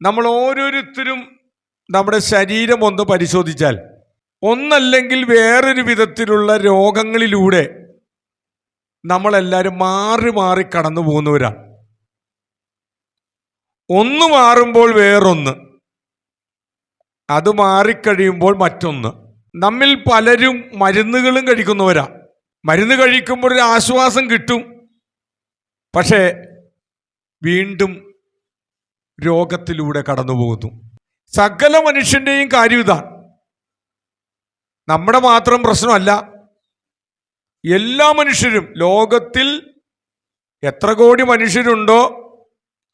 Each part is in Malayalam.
നമ്മൾ ഓരോരുത്തരും നമ്മുടെ ശരീരം ഒന്ന് പരിശോധിച്ചാൽ ഒന്നല്ലെങ്കിൽ വേറൊരു വിധത്തിലുള്ള രോഗങ്ങളിലൂടെ നമ്മളെല്ലാവരും മാറി മാറി കടന്നു പോകുന്നവരാണ്. ഒന്ന് മാറുമ്പോൾ വേറൊന്ന്, അത് മാറിക്കഴിയുമ്പോൾ മറ്റൊന്ന്. നമ്മിൽ പലരും മരുന്നുകളും കഴിക്കുന്നവരാ. മരുന്ന് കഴിക്കുമ്പോൾ ഒരു ആശ്വാസം കിട്ടും, പക്ഷേ വീണ്ടും രോഗത്തിലൂടെ കടന്നു പോകുന്നു. സകല മനുഷ്യൻ്റെയും കാര്യം ഇതാണ്. നമ്മുടെ മാത്രം പ്രശ്നമല്ല, എല്ലാ മനുഷ്യരും, ലോകത്തിൽ എത്ര കോടി മനുഷ്യരുണ്ടോ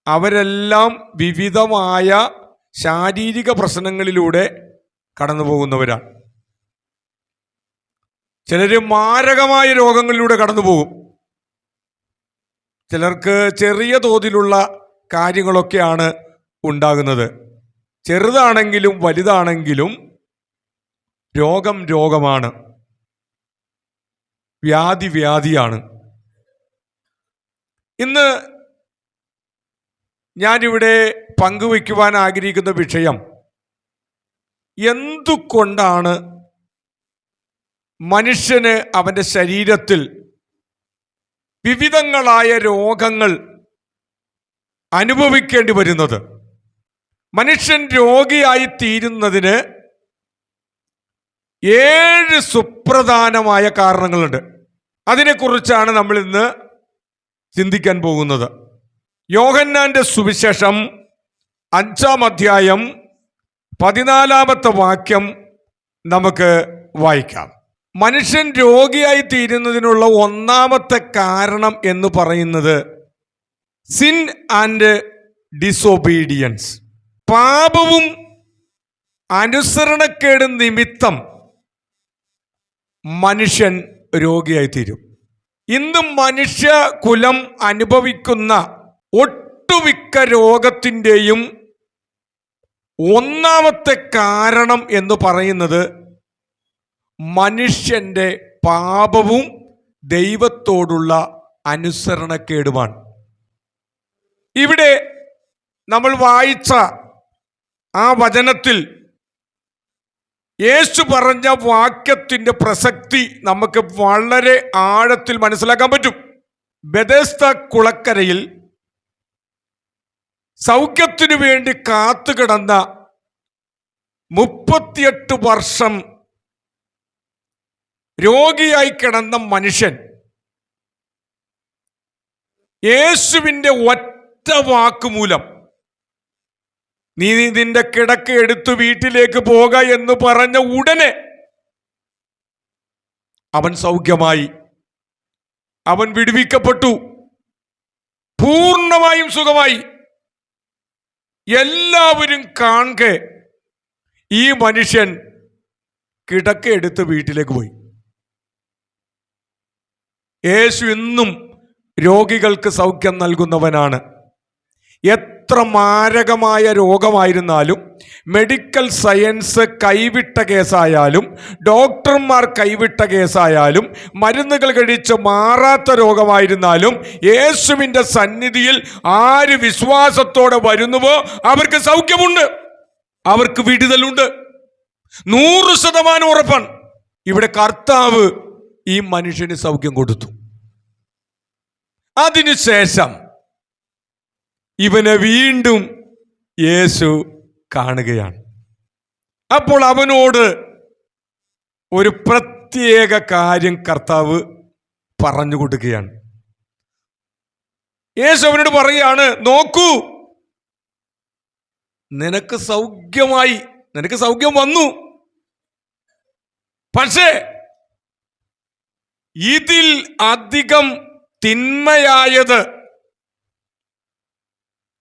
അവരെല്ലാം വിവിധമായ ശാരീരിക പ്രശ്നങ്ങളിലൂടെ കടന്നു പോകുന്നവരാണ്. ചിലർ മാരകമായ രോഗങ്ങളിലൂടെ കടന്നു പോകും. ചിലർക്ക് ചെറിയ തോതിലുള്ള കാര്യങ്ങളൊക്കെയാണ് ഉണ്ടാകുന്നത്. ചെറുതാണെങ്കിലും വലുതാണെങ്കിലും രോഗം രോഗമാണ്, വ്യാധി വ്യാധിയാണ്. ഇന്ന് ഞാനിവിടെ പങ്കുവയ്ക്കുവാൻ ആഗ്രഹിക്കുന്ന വിഷയം, എന്തുകൊണ്ടാണ് മനുഷ്യന് അവൻ്റെ ശരീരത്തിൽ വിവിധങ്ങളായ രോഗങ്ങൾ അനുഭവിക്കേണ്ടി വരുന്നത്. മനുഷ്യൻ രോഗിയായി തീരുന്നതിന് 7 സുപ്രധാനമായ കാരണങ്ങളുണ്ട്. അതിനെക്കുറിച്ചാണ് നമ്മൾ ഇന്ന് ചിന്തിക്കാൻ പോകുന്നത്. യോഹന്നാന്റെ സുവിശേഷം 5-ാം അധ്യായം 14-ാമത്തെ വാക്യം നമുക്ക് വായിക്കാം. മനുഷ്യൻ രോഗിയായി തീരുന്നതിനുള്ള ഒന്നാമത്തെ കാരണം എന്ന് പറയുന്നത് സിൻ ആൻഡ് ഡിസൊബീഡിയൻസ്. പാപവും അനുസരണക്കേടും നിമിത്തം മനുഷ്യൻ രോഗിയായി തീരും. ഇന്ന് മനുഷ്യകുലം അനുഭവിക്കുന്ന ഒട്ടുമിക്ക രോഗത്തിൻ്റെയും ഒന്നാമത്തെ കാരണം എന്ന് പറയുന്നത് മനുഷ്യൻ്റെ പാപവും ദൈവത്തോടുള്ള അനുസരണക്കേടുമാണ്. ഇവിടെ നമ്മൾ വായിച്ച ആ വചനത്തിൽ യേശു പറഞ്ഞ വാക്യത്തിൻ്റെ പ്രസക്തി നമുക്ക് വളരെ ആഴത്തിൽ മനസ്സിലാക്കാൻ പറ്റും. ബെഥെസ്ദ കുളക്കരയിൽ സൗഖ്യത്തിനു വേണ്ടി കാത്തുകിടന്ന 38 വർഷം രോഗിയായി കിടന്ന മനുഷ്യൻ യേശുവിൻ്റെ ഒറ്റ വാക്കുമൂലം, നീ നിന്റെ കിടക്ക എടുത്തു വീട്ടിലേക്ക് പോക എന്ന് പറഞ്ഞ ഉടനെ അവൻ സൗഖ്യമായി, അവൻ വിടുവിക്കപ്പെട്ടു, പൂർണ്ണമായും സുഖമായി. എല്ലാവരും കാണെ ഈ മനുഷ്യൻ കിടക്ക എടുത്ത് വീട്ടിലേക്ക് പോയി. യേശു ഇന്നും രോഗികൾക്ക് സൗഖ്യം നൽകുന്നവനാണ്. എത്ര മാരകമായ രോഗമായിരുന്നാലും, മെഡിക്കൽ സയൻസ് കൈവിട്ട കേസായാലും, ഡോക്ടർമാർ കൈവിട്ട കേസായാലും, മരുന്നുകൾ കഴിച്ച് മാറാത്ത രോഗമായിരുന്നാലും, യേശുവിൻ്റെ സന്നിധിയിൽ ആര് വിശ്വാസത്തോടെ വരുന്നുവോ അവർക്ക് സൗഖ്യമുണ്ട്, അവർക്ക് വിടുതലുണ്ട്. 100% ഉറപ്പാണ്. ഇവിടെ കർത്താവ് ഈ മനുഷ്യന് സൗഖ്യം കൊടുത്തു. അതിനുശേഷം ഇവനെ വീണ്ടും യേശു കാണുകയാണ്. അപ്പോൾ അവനോട് ഒരു പ്രത്യേക കാര്യം കർത്താവ് പറഞ്ഞു കൊടുക്കുകയാണ്. യേശു അവനോട് പറയുകയാണ്, നോക്കൂ, നിനക്ക് സൗഖ്യമായി, നിനക്ക് സൗഖ്യം വന്നു. പക്ഷേ ഇതിൽ അധികം തിന്മയായത്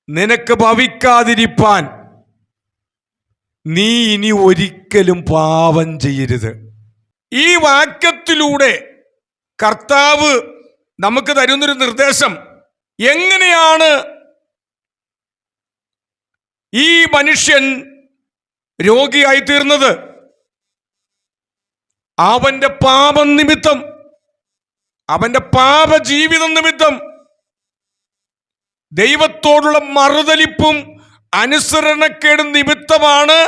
നിനക്ക് ഭവിക്കാതിരിപ്പാൻ നീ ഇനി ഒരിക്കലും പാപം ചെയ്യരുത്. ഈ വാക്യത്തിലൂടെ കർത്താവ് നമുക്ക് തരുന്നൊരു നിർദ്ദേശം, എങ്ങനെയാണ് ഈ മനുഷ്യൻ രോഗിയായി തീർന്നത്? അവന്റെ പാപം നിമിത്തം, അവന്റെ പാപജീവിതം നിമിത്തം, ദൈവത്തോടുള്ള മറുതലിപ്പും അനുസരണക്കേട് നിമിത്തമാണ്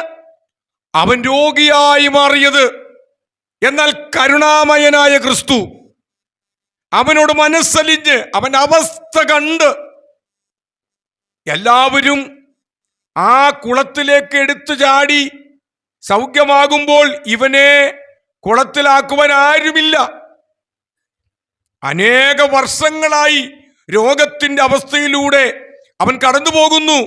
അവൻ രോഗിയായി മാറിയത്. എന്നാൽ കരുണാമയനായ ക്രിസ്തു അവനോട് മനസ്സലിഞ്ഞ് അവന്റെ അവസ്ഥ കണ്ട് എല്ലാവരും ആ കുളത്തിലേക്ക് എടുത്തു ചാടി സൗഖ്യമാകുമ്പോൾ ഇവനെ കുളത്തിലാക്കുവാൻ ആരുമില്ല. അനേക വർഷങ്ങളായി രോഗത്തിന്റെ അവസ്ഥയിലൂടെ അവൻ കടന്നു പോകുന്നു.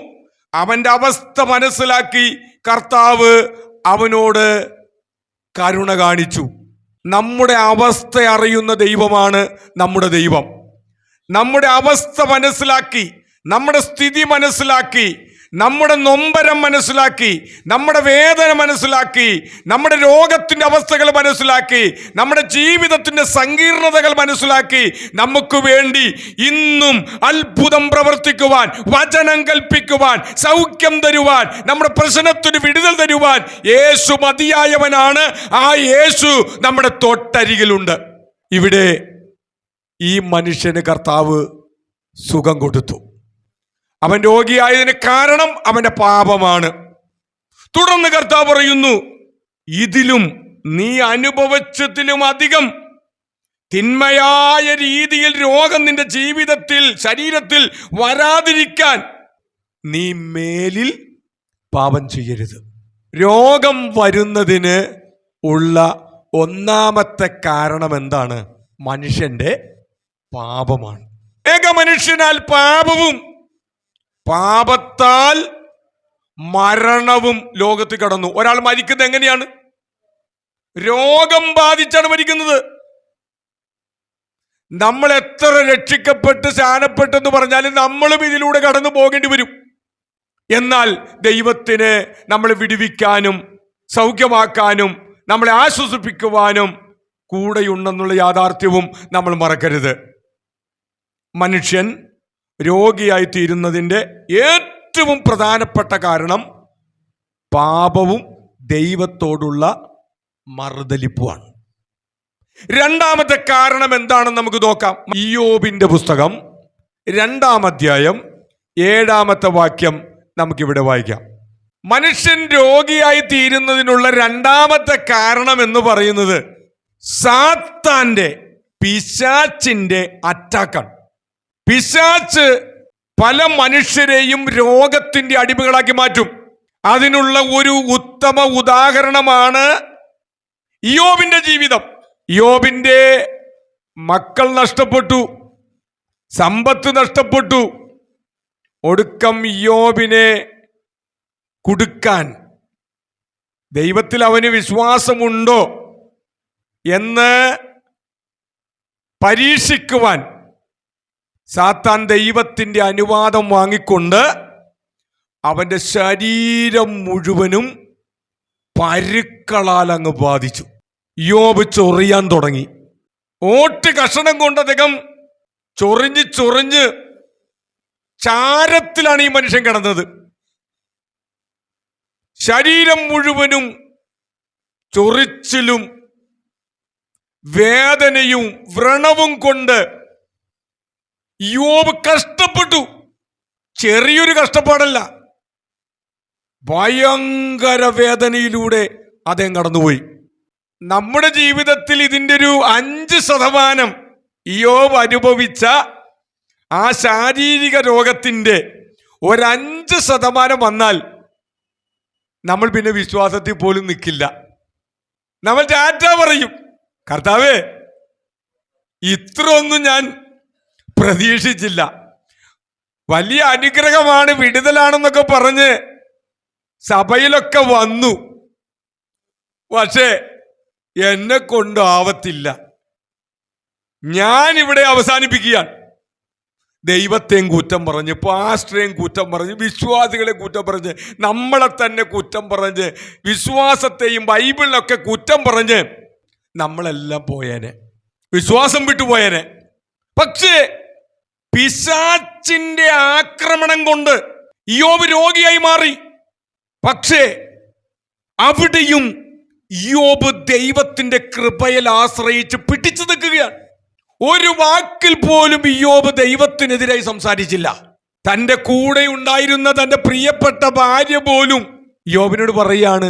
അവന്റെ അവസ്ഥ മനസ്സിലാക്കി കർത്താവ് അവനോട് കരുണ കാണിച്ചു. നമ്മുടെ അവസ്ഥ അറിയുന്ന ദൈവമാണ് നമ്മുടെ ദൈവം. നമ്മുടെ അവസ്ഥ മനസ്സിലാക്കി, നമ്മുടെ സ്ഥിതി മനസ്സിലാക്കി, നമ്മുടെ നൊമ്പരം മനസ്സിലാക്കി, നമ്മുടെ വേദന മനസ്സിലാക്കി, നമ്മുടെ രോഗത്തിന്റെ അവസ്ഥകൾ മനസ്സിലാക്കി, നമ്മുടെ ജീവിതത്തിന്റെ സങ്കീർണതകൾ മനസ്സിലാക്കി നമുക്ക് വേണ്ടി ഇന്നും അത്ഭുതം പ്രവർത്തിക്കുവാൻ, വചനം കൽപ്പിക്കുവാൻ, സൗഖ്യം തരുവാൻ, നമ്മുടെ പ്രശ്നത്തിന് വിടുതൽ തരുവാൻ യേശു മതിയായവനാണ്. ആ യേശു നമ്മുടെ തൊട്ടരികിലുണ്ട്. ഇവിടെ ഈ മനുഷ്യന് കർത്താവ് സുഖം കൊടുത്തു. അവൻ രോഗിയായതിന് കാരണം അവന്റെ പാപമാണ്. തുടർന്ന് കർത്താവ് പറയുന്നു, ഇതിലും നീ അനുഭവിച്ചതിലും അധികം തിന്മയായ രീതിയിൽ രോഗം നിന്റെ ജീവിതത്തിൽ, ശരീരത്തിൽ വരാതിരിക്കാൻ നീ മേലിൽ പാപം ചെയ്യരുത്. രോഗം വരുന്നതിന് ഉള്ള ഒന്നാമത്തെ കാരണം എന്താണ്? മനുഷ്യന്റെ പാപമാണ്. ഏക മനുഷ്യനാൽ പാപവും പാപത്താൽ മരണവും ലോകത്ത് കടന്നു. ഒരാൾ മരിക്കുന്നത് എങ്ങനെയാണ്? രോഗം ബാധിച്ചാണ് മരിക്കുന്നത്. നമ്മൾ എത്ര രക്ഷിക്കപ്പെട്ട് സ്നാനപ്പെട്ടെന്ന് പറഞ്ഞാലും നമ്മളും ഇതിലൂടെ കടന്നു പോകേണ്ടി വരും. എന്നാൽ ദൈവത്തിന് നമ്മളെ വിടുവിക്കാനും സൗഖ്യമാക്കാനും നമ്മളെ ആശ്വസിപ്പിക്കുവാനും കൂടെയുണ്ടെന്നുള്ള യാഥാർത്ഥ്യവും നമ്മൾ മറക്കരുത്. മനുഷ്യൻ രോഗിയായി തീരുന്നതിൻ്റെ ഏറ്റവും പ്രധാനപ്പെട്ട കാരണം പാപവും ദൈവത്തോടുള്ള മറുതലിപ്പുമാണ്. രണ്ടാമത്തെ കാരണം എന്താണെന്ന് നമുക്ക് നോക്കാം. ഇയ്യോബിന്റെ പുസ്തകം 2-ാം അധ്യായം 7-ാമത്തെ വാക്യം നമുക്കിവിടെ വായിക്കാം. മനുഷ്യൻ രോഗിയായി തീരുന്നതിനുള്ള രണ്ടാമത്തെ കാരണം എന്ന് പറയുന്നത് സാത്താന്റെ, പിശാച്ചിന്റെ അറ്റാക്കാണ്. പിശാച്ച് പല മനുഷ്യരെയും രോഗത്തിന്റെ അടിമകളാക്കി മാറ്റും. അതിനുള്ള ഒരു ഉത്തമ ഉദാഹരണമാണ് ഇയ്യോബിന്റെ ജീവിതം. ഇയ്യോബിന്റെ മക്കൾ നഷ്ടപ്പെട്ടു, സമ്പത്ത് നഷ്ടപ്പെട്ടു. ഒടുക്കം ഇയ്യോബിനെ കുടുക്കാൻ, ദൈവത്തിൽ അവന് വിശ്വാസമുണ്ടോ എന്ന് പരീക്ഷിക്കുവാൻ സാത്താൻ ദൈവത്തിന്റെ അനുവാദം വാങ്ങിക്കൊണ്ട് അവന്റെ ശരീരം മുഴുവനും പരുക്കളാൽ അങ്ങ് ബാധിച്ചു. ഇയ്യോബ് ചൊറിയാൻ തുടങ്ങി. ഓട്ട് കഷണം കൊണ്ട് അദ്ദേഹം ചൊറിഞ്ഞ് ചൊറിഞ്ഞ് ചാരത്തിലാണ് ഈ മനുഷ്യൻ കിടന്നത്. ശരീരം മുഴുവനും ചൊറിച്ചിലും വേദനയും വ്രണവും കൊണ്ട് ഇയ്യോബ് കഷ്ടപ്പെട്ടു. ചെറിയൊരു കഷ്ടപ്പാടല്ല, ഭയങ്കര വേദനയിലൂടെ അദ്ദേഹം കടന്നുപോയി. നമ്മുടെ ജീവിതത്തിൽ ഇതിൻ്റെ ഒരു 5% ഇയ്യോബ് അനുഭവിച്ച ആ ശാരീരിക രോഗത്തിൻ്റെ 5% വന്നാൽ നമ്മൾ പിന്നെ വിശ്വാസത്തിൽ പോലും നിൽക്കില്ല. നമ്മൾ ടാറ്റ പറയും. കർത്താവേ, ഇത്രയൊന്നും ഞാൻ പ്രതീക്ഷിച്ചില്ല, വലിയ അനുഗ്രഹമാണ്, വിടുതലാണെന്നൊക്കെ പറഞ്ഞ് സഭയിലൊക്കെ വന്നു, പക്ഷേ എന്നെ കൊണ്ടാവത്തില്ല, ഞാൻ ഇവിടെ അവസാനിപ്പിക്കുകയാണ്. ദൈവത്തെയും കുറ്റം പറഞ്ഞ്, പാസ്റ്ററേയും കുറ്റം പറഞ്ഞ്, വിശ്വാസികളെ കുറ്റം പറഞ്ഞ്, നമ്മളെ തന്നെ കുറ്റം പറഞ്ഞ്, വിശ്വാസത്തെയും ബൈബിളിലൊക്കെ കുറ്റം പറഞ്ഞ് നമ്മളെല്ലാം പോയേനെ, വിശ്വാസം വിട്ടുപോയേനെ. പക്ഷേ പിശാചിന്റെ ആക്രമണം കൊണ്ട് ഇയ്യോബ് രോഗിയായി മാറി. പക്ഷേ അവിടെയും ഇയ്യോബ് ദൈവത്തിന്റെ കൃപയിൽ ആശ്രയിച്ച് പിടിച്ചു നിൽക്കുകയാണ്. ഒരു വാക്കിൽ പോലും ഇയ്യോബ് ദൈവത്തിനെതിരായി സംസാരിച്ചില്ല. തൻ്റെ കൂടെ ഉണ്ടായിരുന്ന തൻ്റെ പ്രിയപ്പെട്ട ഭാര്യ പോലും യോബിനോട് പറയാണ്,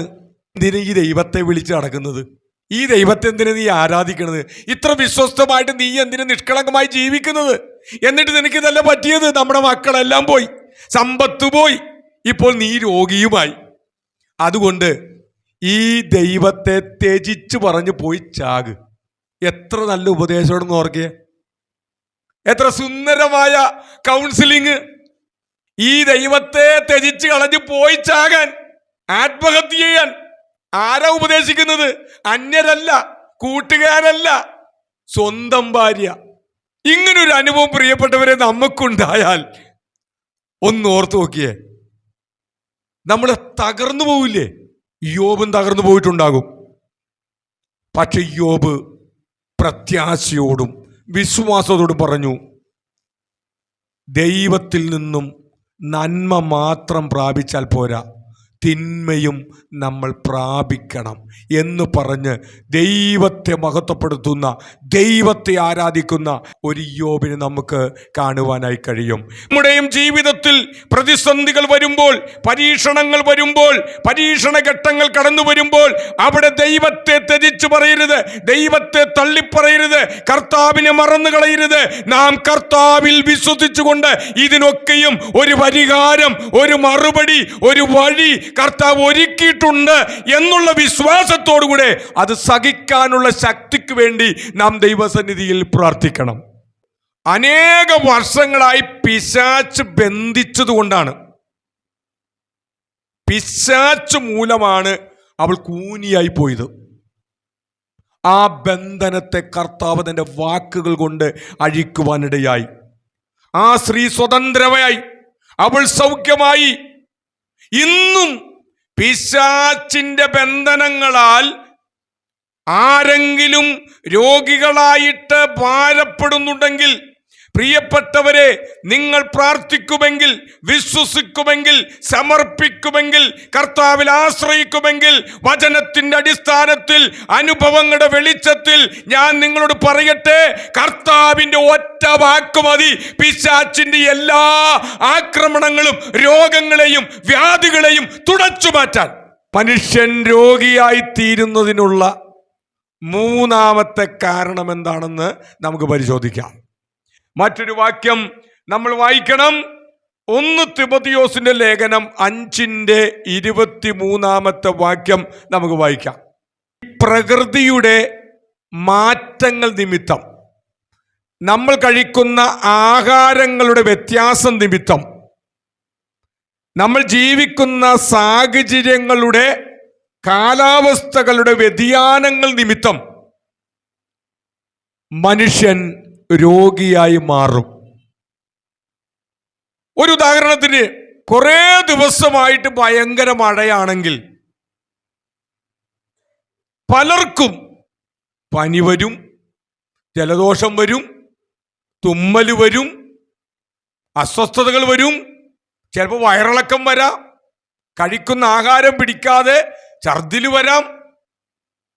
എന്തിനാ ഈ ദൈവത്തെ വിളിച്ച് നടക്കുന്നത്? ഈ ദൈവത്തെ എന്തിനാ നീ ആരാധിക്കുന്നത്? ഇത്ര വിശ്വസ്തമായിട്ട് നീ എന്തിനാ നിഷ്കളങ്കമായി ജീവിക്കുന്നത്? എന്നിട്ട് നിനക്ക് ഇതെല്ലാം പറ്റിയത്? നമ്മുടെ മക്കളെല്ലാം പോയി, സമ്പത്ത് പോയി, ഇപ്പോൾ നീ രോഗിയുമായി. അതുകൊണ്ട് ഈ ദൈവത്തെ ത്യജിച്ച് പറഞ്ഞു പോയി ചാക്. എത്ര നല്ല ഉപദേശമാണെന്ന് ഓർക്കുക. എത്ര സുന്ദരമായ കൗൺസിലിങ്. ഈ ദൈവത്തെ ത്യജിച്ച് കളഞ്ഞ് പോയി ചാകാൻ, ആത്മഹത്യ ചെയ്യാൻ ആരാ ഉപദേശിക്കുന്നത്? അന്യരല്ല, കൂട്ടുകാരല്ല, സ്വന്തം ഭാര്യ. ഇങ്ങനൊരു അനുഭവം പ്രിയപ്പെട്ടവരെ നമുക്കുണ്ടായാൽ ഒന്ന് ഓർത്തു നോക്കിയേ, നമ്മൾ തകർന്നു പോവില്ലേ? യോബും തകർന്നു പോയിട്ടുണ്ടാകും. പക്ഷെ യോബ് പ്രത്യാശയോടും വിശ്വാസത്തോടും പറഞ്ഞു, ദൈവത്തിൽ നിന്നും നന്മ മാത്രം പ്രാപിച്ചാൽ പോരാ, തിന്മയും നമ്മൾ പ്രാപിക്കണം എന്ന് പറഞ്ഞ് ദൈവത്തെ മഹത്വപ്പെടുത്തുന്ന, ദൈവത്തെ ആരാധിക്കുന്ന ഒരു യോബിനെ നമുക്ക് കാണുവാനായി കഴിയും. നമ്മുടെയും ജീവിതത്തിൽ പ്രതിസന്ധികൾ വരുമ്പോൾ, പരീക്ഷണങ്ങൾ വരുമ്പോൾ, പരീക്ഷണ ഘട്ടങ്ങൾ കടന്നു വരുമ്പോൾ അവിടെ ദൈവത്തെ ത്യജിച്ചു പറയരുത്, ദൈവത്തെ തള്ളിപ്പറയരുത്, കർത്താവിനെ മറന്നു കളയരുത്. നാം കർത്താവിൽ വിശ്വസിച്ചുകൊണ്ട് ഇതിനൊക്കെയും ഒരു പരിഹാരം, ഒരു മറുപടി, ഒരു വഴി കർത്താവ് ഒരുക്കിയിട്ടുണ്ട് എന്നുള്ള വിശ്വാസത്തോടുകൂടെ അത് സഹിക്കാനുള്ള ശക്തിക്ക് വേണ്ടി നാം ദൈവസന്നിധിയിൽ പ്രാർത്ഥിക്കണം. അനേക വർഷങ്ങളായി പിശാച് ബന്ധിച്ചതുകൊണ്ടാണ്, പിശാച് മൂലമാണ് അവൾ കൂനിയായി പോയത്. ആ ബന്ധനത്തെ കർത്താവ് തൻ്റെ വാക്കുകൾ കൊണ്ട് അഴിക്കുവാനിടയായി. ആ സ്ത്രീ സ്വതന്ത്രമായി, അവൾ സൗഖ്യമായി. ഇന്നും പിശാചിന്റെ ബന്ധനങ്ങളാൽ ആരെങ്കിലും രോഗികളായിട്ട് ഭാരപ്പെടുന്നുണ്ടെങ്കിൽ, പ്രിയപ്പെട്ടവരെ, നിങ്ങൾ പ്രാർത്ഥിക്കുമെങ്കിൽ, വിശ്വസിക്കുമെങ്കിൽ, സമർപ്പിക്കുമെങ്കിൽ, കർത്താവിൽ ആശ്രയിക്കുമെങ്കിൽ, വചനത്തിന്റെ അടിസ്ഥാനത്തിൽ, അനുഭവങ്ങളുടെ വെളിച്ചത്തിൽ ഞാൻ നിങ്ങളോട് പറയട്ടെ, കർത്താവിന്റെ ഒറ്റ വാക്ക് മതി പിശാചിന്റെ എല്ലാ ആക്രമണങ്ങളും, രോഗങ്ങളെയും വ്യാധികളെയും തുടച്ചു മാറ്റാൻ. മനുഷ്യൻ രോഗിയായി തീരുന്നതിനുള്ള മൂന്നാമത്തെ കാരണം എന്താണെന്ന് നമുക്ക് പരിശോധിക്കാം. മറ്റൊരു വാക്യം നമ്മൾ വായിക്കണം. 1 തിമോഥെയോസിന്റെ ലേഖനം 5:23 വാക്യം നമുക്ക് വായിക്കാം. പ്രകൃതിയുടെ മാറ്റങ്ങൾ നിമിത്തം, നമ്മൾ കഴിക്കുന്ന ആഹാരങ്ങളുടെ വ്യത്യാസം നിമിത്തം, നമ്മൾ ജീവിക്കുന്ന സാഹചര്യങ്ങളുടെ, കാലാവസ്ഥകളുടെ വ്യതിയാനങ്ങൾ നിമിത്തം മനുഷ്യൻ രോഗിയായി മാറും. ഒരു ഉദാഹരണത്തിന്, കുറേ ദിവസമായിട്ട് ഭയങ്കര മഴയാണെങ്കിൽ പലർക്കും പനി വരും, ജലദോഷം വരും, തുമ്മൽ വരും, അസ്വസ്ഥതകൾ വരും, ചിലപ്പോൾ വയറിളക്കം വരാം, കഴിക്കുന്ന ആഹാരം പിടിക്കാതെ ഛർദിൽ വരാം,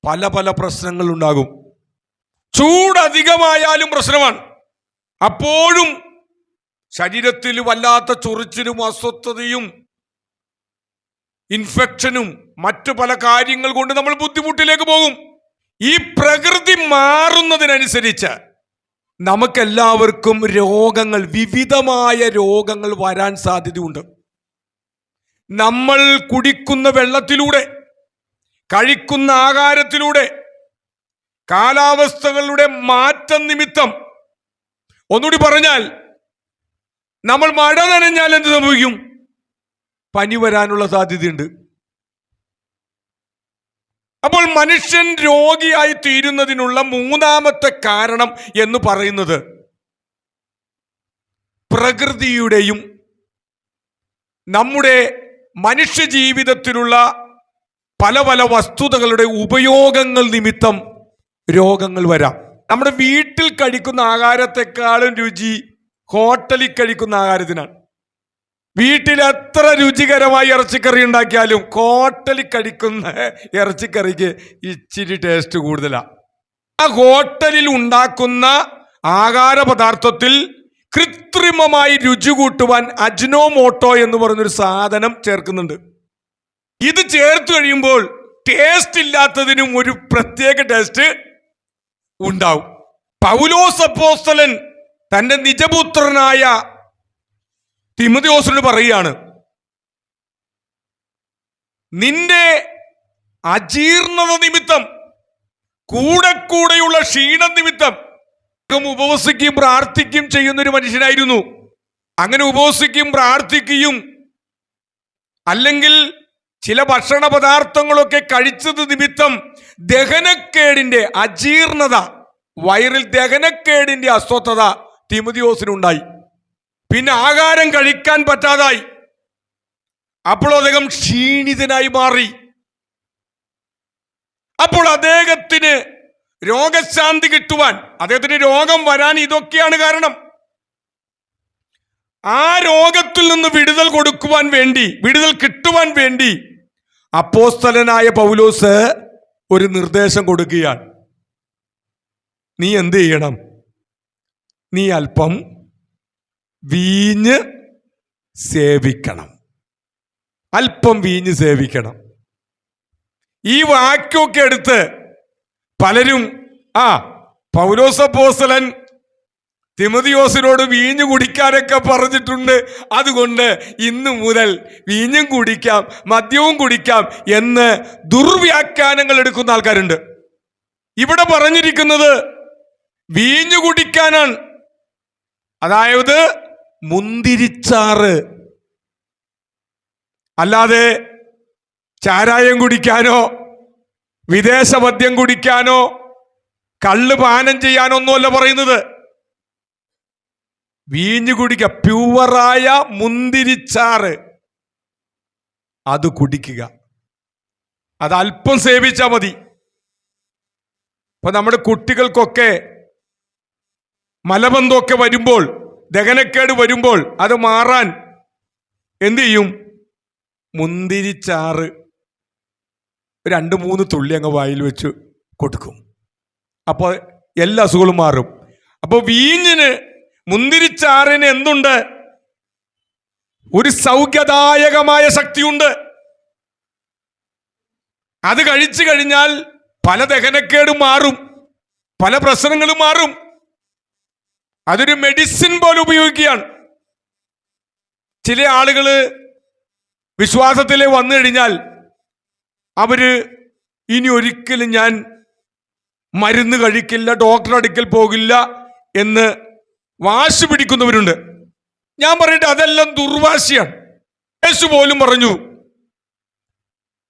പല പല പ്രശ്നങ്ങളുണ്ടാകും. ചൂടധികമായാലും പ്രശ്നമാണ്. അപ്പോഴും ശരീരത്തിൽ വല്ലാത്ത ചൊറിച്ചിലും അസ്വസ്ഥതയും ഇൻഫെക്ഷനും മറ്റു പല കാര്യങ്ങൾ കൊണ്ട് നമ്മൾ ബുദ്ധിമുട്ടിലേക്ക് പോകും. ഈ പ്രകൃതി മാറുന്നതിനനുസരിച്ച് നമുക്കെല്ലാവർക്കും രോഗങ്ങൾ, വിവിധമായ രോഗങ്ങൾ വരാൻ സാധ്യതയുണ്ട്. നമ്മൾ കുടിക്കുന്ന വെള്ളത്തിലൂടെ, കഴിക്കുന്ന ആഹാരത്തിലൂടെ, കാലാവസ്ഥകളുടെ മാറ്റം നിമിത്തം, ഒന്നുകൂടി പറഞ്ഞാൽ, നമ്മൾ മഴ നനഞ്ഞാൽ എന്ത് സംഭവിക്കും? പനി വരാനുള്ള സാധ്യതയുണ്ട്. അപ്പോൾ മനുഷ്യൻ രോഗിയായി തീരുന്നതിനുള്ള മൂന്നാമത്തെ കാരണം എന്ന് പറയുന്നത് പ്രകൃതിയുടെയും നമ്മുടെ മനുഷ്യ ജീവിതത്തിലുള്ള പല പല വസ്തുതകളുടെ ഉപയോഗങ്ങൾ നിമിത്തം രോഗങ്ങൾ വരാം. നമ്മുടെ വീട്ടിൽ കഴിക്കുന്ന ആഹാരത്തെക്കാളും രുചി ഹോട്ടലിൽ കഴിക്കുന്ന ആഹാരത്തിനാണ്. വീട്ടിൽ എത്ര രുചികരമായി ഇറച്ചിക്കറി ഉണ്ടാക്കിയാലും ഹോട്ടലിൽ കഴിക്കുന്ന ഇറച്ചിക്കറിക്ക് ഇച്ചിരി ടേസ്റ്റ് കൂടുതലാണ്. ആ ഹോട്ടലിൽ ഉണ്ടാക്കുന്ന ആഹാര പദാർത്ഥത്തിൽ കൃത്രിമമായി രുചി കൂട്ടുവാൻ അജിനോമോട്ടോ എന്ന് പറയുന്നൊരു സാധനം ചേർക്കുന്നുണ്ട്. ഇത് ചേർത്ത് കഴിയുമ്പോൾ ടേസ്റ്റ് ഇല്ലാത്തതിനും ഒരു പ്രത്യേക ടേസ്റ്റ് ഉണ്ടാവും. പൗലോസ് അപ്പോസ്തലൻ തന്റെ നിജപുത്രനായ തിമോഥെയോസിനോട് പറയുകയാണ്, നിന്റെ അജീർണത നിമിത്തം, കൂടെയുള്ള ക്ഷീണം നിമിത്തം ഉപവസിക്കുകയും പ്രാർത്ഥിക്കുകയും ചെയ്യുന്നൊരു മനുഷ്യനായിരുന്നു. അങ്ങനെ ഉപവസിക്കുകയും പ്രാർത്ഥിക്കുകയും അല്ലെങ്കിൽ ചില ഭക്ഷണ പദാർത്ഥങ്ങളൊക്കെ കഴിച്ചത് നിമിത്തം ദഹനക്കേടിന്റെ അജീർണത, വയറിൽ ദഹനക്കേടിന്റെ അസ്വസ്ഥത തിമോഥെയോസിനുണ്ടായി. പിന്നെ ആഹാരം കഴിക്കാൻ പറ്റാതായി. അപ്പോൾ അദ്ദേഹം ക്ഷീണിതനായി മാറി. അപ്പോൾ അദ്ദേഹത്തിന് രോഗശാന്തി കിട്ടുവാൻ, അദ്ദേഹത്തിന് രോഗം വരാൻ ഇതൊക്കെയാണ് കാരണം. ആ രോഗത്തിൽ നിന്ന് വിടുതൽ കിട്ടുവാൻ വേണ്ടി അപ്പോസ്തലനായ പൗലോസ് ഒരു നിർദ്ദേശം കൊടുക്കുകയാണ്. നീ എന്ത് ചെയ്യണം? നീ അല്പം വീഞ്ഞ് സേവിക്കണം. അല്പം വീഞ്ഞ് സേവിക്കണം. ഈ വാക്യമൊക്കെ എടുത്ത് പലരും പൗലോസ് അപ്പോസ്തലൻ തിമോഥെയോസിനോട് വീഞ്ഞു കുടിക്കാനൊക്കെ പറഞ്ഞിട്ടുണ്ട്, അതുകൊണ്ട് ഇന്നു മുതൽ വീഞ്ഞും കുടിക്കാം മദ്യവും കുടിക്കാം എന്ന് ദുർവ്യാഖ്യാനങ്ങൾ എടുക്കുന്ന ആൾക്കാരുണ്ട്. ഇവിടെ പറഞ്ഞിരിക്കുന്നത് വീഞ്ഞു കുടിക്കാനാണ്. അതായത് മുന്തിരിച്ചാറ്, അല്ലാതെ ചാരായം കുടിക്കാനോ വിദേശ മദ്യം കുടിക്കാനോ കള്ള് പാനം ചെയ്യാനോ ഒന്നുമല്ല പറയുന്നത്. വീഞ്ഞു കുടിക്കുക, പ്യുവറായ മുന്തിരിച്ചാറ് അത് കുടിക്കുക. അത് അല്പം സേവിച്ചാൽ മതി. ഇപ്പൊ നമ്മുടെ കുട്ടികൾക്കൊക്കെ മലബന്ധമൊക്കെ വരുമ്പോൾ, ദഹനക്കേട് വരുമ്പോൾ അത് മാറാൻ എന്ത് ചെയ്യും? മുന്തിരിച്ചാറ് 2-3 തുള്ളി അങ്ങ് വായിൽ വെച്ച് കൊടുക്കും. അപ്പോൾ എല്ലാ അസുഖങ്ങളും മാറും. അപ്പോൾ വീഞ്ഞിന്, മുന്തിരിച്ചാറിന് എന്തുണ്ട്? ഒരു സൗഖ്യദായകമായ ശക്തിയുണ്ട്. അത് കഴിച്ചു കഴിഞ്ഞാൽ പല ദഹനക്കേടും മാറും, പല പ്രശ്നങ്ങളും മാറും. അതൊരു മെഡിസിൻ പോലെ ഉപയോഗിക്കുകയാണ്. ചില ആളുകൾ വിശ്വാസത്തിലെ വന്നു കഴിഞ്ഞാൽ അവര് ഇനി ഒരിക്കലും ഞാൻ മരുന്ന് കഴിക്കില്ല, ഡോക്ടറെ അടുക്കൽ പോകില്ല എന്ന് വാശി പിടിക്കുന്നവരുണ്ട്. ഞാൻ പറയട്ടെ, അതെല്ലാം ദുർവാശിയാണ്. യേശു പോലും പറഞ്ഞു,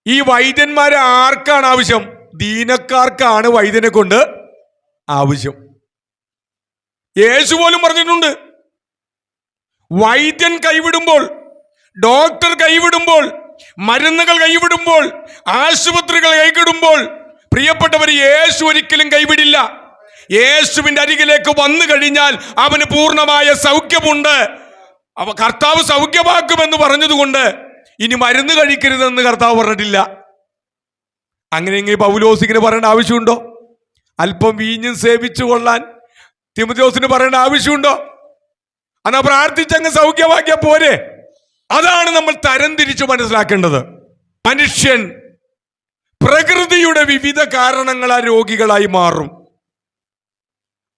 ഈ വൈദ്യന്മാരെ ആർക്കാണ് ആവശ്യം? ദീനക്കാർക്കാണ് വൈദ്യനെ കൊണ്ട് ആവശ്യം. യേശു പോലും പറഞ്ഞിട്ടുണ്ട്, വൈദ്യൻ കൈവിടുമ്പോൾ, ഡോക്ടർ കൈവിടുമ്പോൾ, മരുന്നുകൾ കൈവിടുമ്പോൾ, ആശുപത്രികൾ കൈവിടുമ്പോൾ, പ്രിയപ്പെട്ടവർ, യേശു ഒരിക്കലും കൈവിടില്ല. യേശുവിന്റെ അരികിലേക്ക് വന്നു കഴിഞ്ഞാൽ അവന് പൂർണ്ണമായ സൗഖ്യമുണ്ട്. കർത്താവ് സൗഖ്യമാക്കുമെന്ന് പറഞ്ഞതുകൊണ്ട് ഇനി മരുന്ന് കഴിക്കരുതെന്ന് കർത്താവ് പറഞ്ഞിട്ടില്ല. അങ്ങനെയെങ്കിൽ പൗലോസിന് പറയേണ്ട ആവശ്യമുണ്ടോ? അല്പം വീഞ്ഞും സേവിച്ചു കൊള്ളാൻ തിമോഥെയോസിന് പറയേണ്ട ആവശ്യമുണ്ടോ? എന്നാ പ്രാർത്ഥിച്ചങ്ങ് സൗഖ്യമാക്കിയ പോരെ? അതാണ് നമ്മൾ തരംതിരിച്ചു മനസ്സിലാക്കേണ്ടത്. മനുഷ്യൻ പ്രകൃതിയുടെ വിവിധ കാരണങ്ങളാൽ രോഗികളായി മാറും.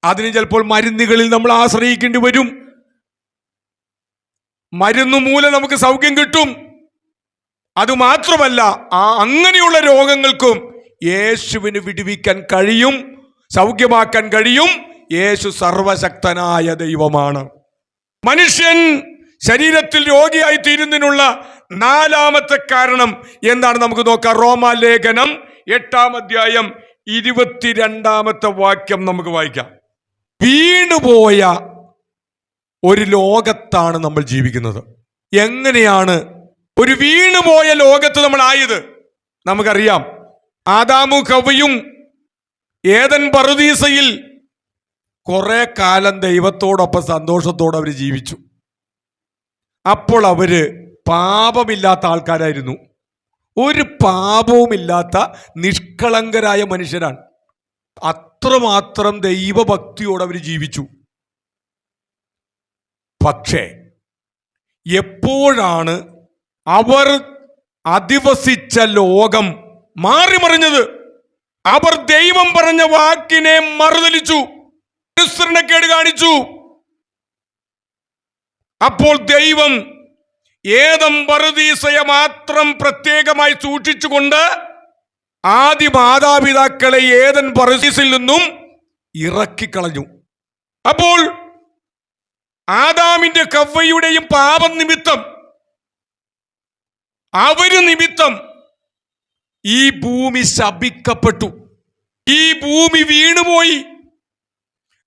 അതിന് ചിലപ്പോൾ മരുന്നുകളിൽ നമ്മൾ ആശ്രയിക്കേണ്ടി വരും. മരുന്ന് മൂലം നമുക്ക് സൗഖ്യം കിട്ടും. അതുമാത്രമല്ല, അങ്ങനെയുള്ള രോഗങ്ങൾക്കും യേശുവിന് വിടുവിക്കാൻ കഴിയും, സൗഖ്യമാക്കാൻ കഴിയും. യേശു സർവശക്തനായ ദൈവമാണ്. മനുഷ്യൻ ശരീരത്തിൽ രോഗിയായി തീരുന്നതിനുള്ള 4ാമത്തെ കാരണം എന്താണ് നമുക്ക് നോക്കാം. റോമാലേഖനം 8-ാം അധ്യായം 22-ാമത്തെ വാക്യം നമുക്ക് വായിക്കാം. വീണുപോയ ഒരു ലോകത്താണ് നമ്മൾ ജീവിക്കുന്നത്. എങ്ങനെയാണ് ഒരു വീണുപോയ ലോകത്ത് നമ്മൾ ആയത്? നമുക്കറിയാം, ആദാമും ഹവ്വയും ഏദൻ പറുദീസയിൽ കുറെ കാലം ദൈവത്തോടൊപ്പം സന്തോഷത്തോടെ അവർ ജീവിച്ചു. അപ്പോൾ അവര് പാപമില്ലാത്ത ആൾക്കാരായിരുന്നു. ഒരു പാപവുമില്ലാത്ത നിഷ്കളങ്കരായ മനുഷ്യരാണ്. അത്രമാത്രം ദൈവഭക്തിയോടെ അവർ ജീവിച്ചു. പക്ഷേ എപ്പോഴാണ് അവർ അധിവസിച്ച ലോകം മാറിമറിഞ്ഞത്? അവർ ദൈവം പറഞ്ഞ വാക്കിനെ മറുതലിച്ചു, അനുസരണക്കേട് കാണിച്ചു. അപ്പോൾ ദൈവം ഏദം പറുദീസയെ മാത്രം പ്രത്യേകമായി സൂക്ഷിച്ചുകൊണ്ട് ആദ്യ മാതാപിതാക്കളെ ഏദൻ പറുദീസയിൽ നിന്നും ഇറക്കിക്കളഞ്ഞു. അപ്പോൾ ആദാമിന്റെ ഹവ്വയുടെയും പാപം നിമിത്തം, അവര് നിമിത്തം ഈ ഭൂമി ശപിക്കപ്പെട്ടു. ഈ ഭൂമി വീണുപോയി.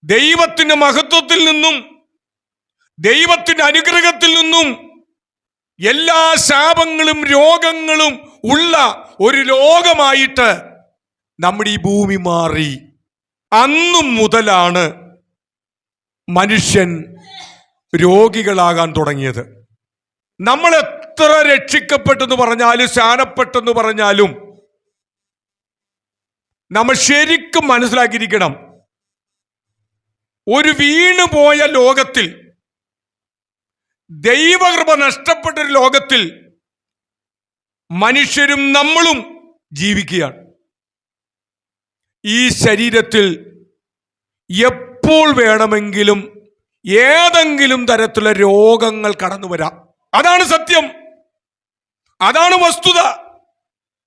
ദൈവത്തിന്റെ മഹത്വത്തിൽ നിന്നും ദൈവത്തിന്റെ അനുഗ്രഹത്തിൽ നിന്നും എല്ലാ ശാപങ്ങളും രോഗങ്ങളും ഉള്ള ഒരു ലോകമായിട്ട് നമ്മുടെ ഈ ഭൂമി മാറി. അന്നു മുതലാണ് മനുഷ്യൻ രോഗികളാകാൻ തുടങ്ങിയത്. നമ്മൾ എത്ര രക്ഷിക്കപ്പെട്ടെന്ന് പറഞ്ഞാലും സ്നാനപ്പെട്ടെന്ന് പറഞ്ഞാലും നമ്മൾ ശരിക്കും മനസ്സിലാക്കിയിരിക്കണം, ഒരു വീണുപോയ ലോകത്തിൽ, ദൈവകൃപ നഷ്ടപ്പെട്ടൊരു ലോകത്തിൽ മനുഷ്യരും നമ്മളും ജീവിക്കുകയാണ്. ഈ ശരീരത്തിൽ എപ്പോൾ വേണമെങ്കിലും ഏതെങ്കിലും തരത്തിലുള്ള രോഗങ്ങൾ കടന്നു വരാം. അതാണ് സത്യം, അതാണ് വസ്തുത.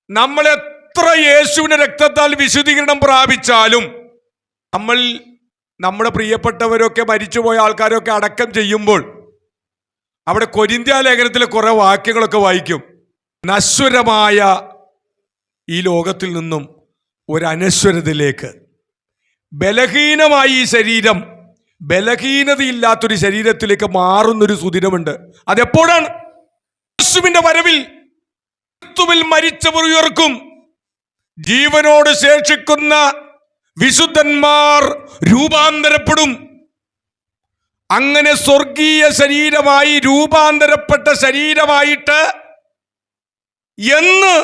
നമ്മൾ എത്ര യേശുവിന്റെ രക്തത്താൽ വിശുദ്ധീകരണം പ്രാപിച്ചാലും, നമ്മൾ നമ്മുടെ പ്രിയപ്പെട്ടവരൊക്കെ മരിച്ചുപോയ ആൾക്കാരൊക്കെ അടക്കം ചെയ്യുമ്പോൾ അവിടെ കൊരിന്ത്യ ലേഖനത്തിലെ കുറെ വാക്യങ്ങളൊക്കെ വായിക്കും. നശ്വരമായ ഈ ലോകത്തിൽ നിന്നും ഒരു അനശ്വരതയിലേക്ക്, ബലഹീനമായ ഈ ശരീരം ബലഹീനതയില്ലാത്തൊരു ശരീരത്തിലേക്ക് മാറുന്നൊരു സുദിനമുണ്ട്. അതെപ്പോഴാണ്? യേശുവിന്റെ വരവിൽ. ക്രിസ്തുവിൽ മരിച്ചവർ ഉയർക്കും. ജീവനോട് ശേഷിക്കുന്ന വിശുദ്ധന്മാർ രൂപാന്തരപ്പെടും. അങ്ങനെ സ്വർഗീയ ശരീരമായി രൂപാന്തരപ്പെട്ട ശരീരമായിട്ട് എന്ന്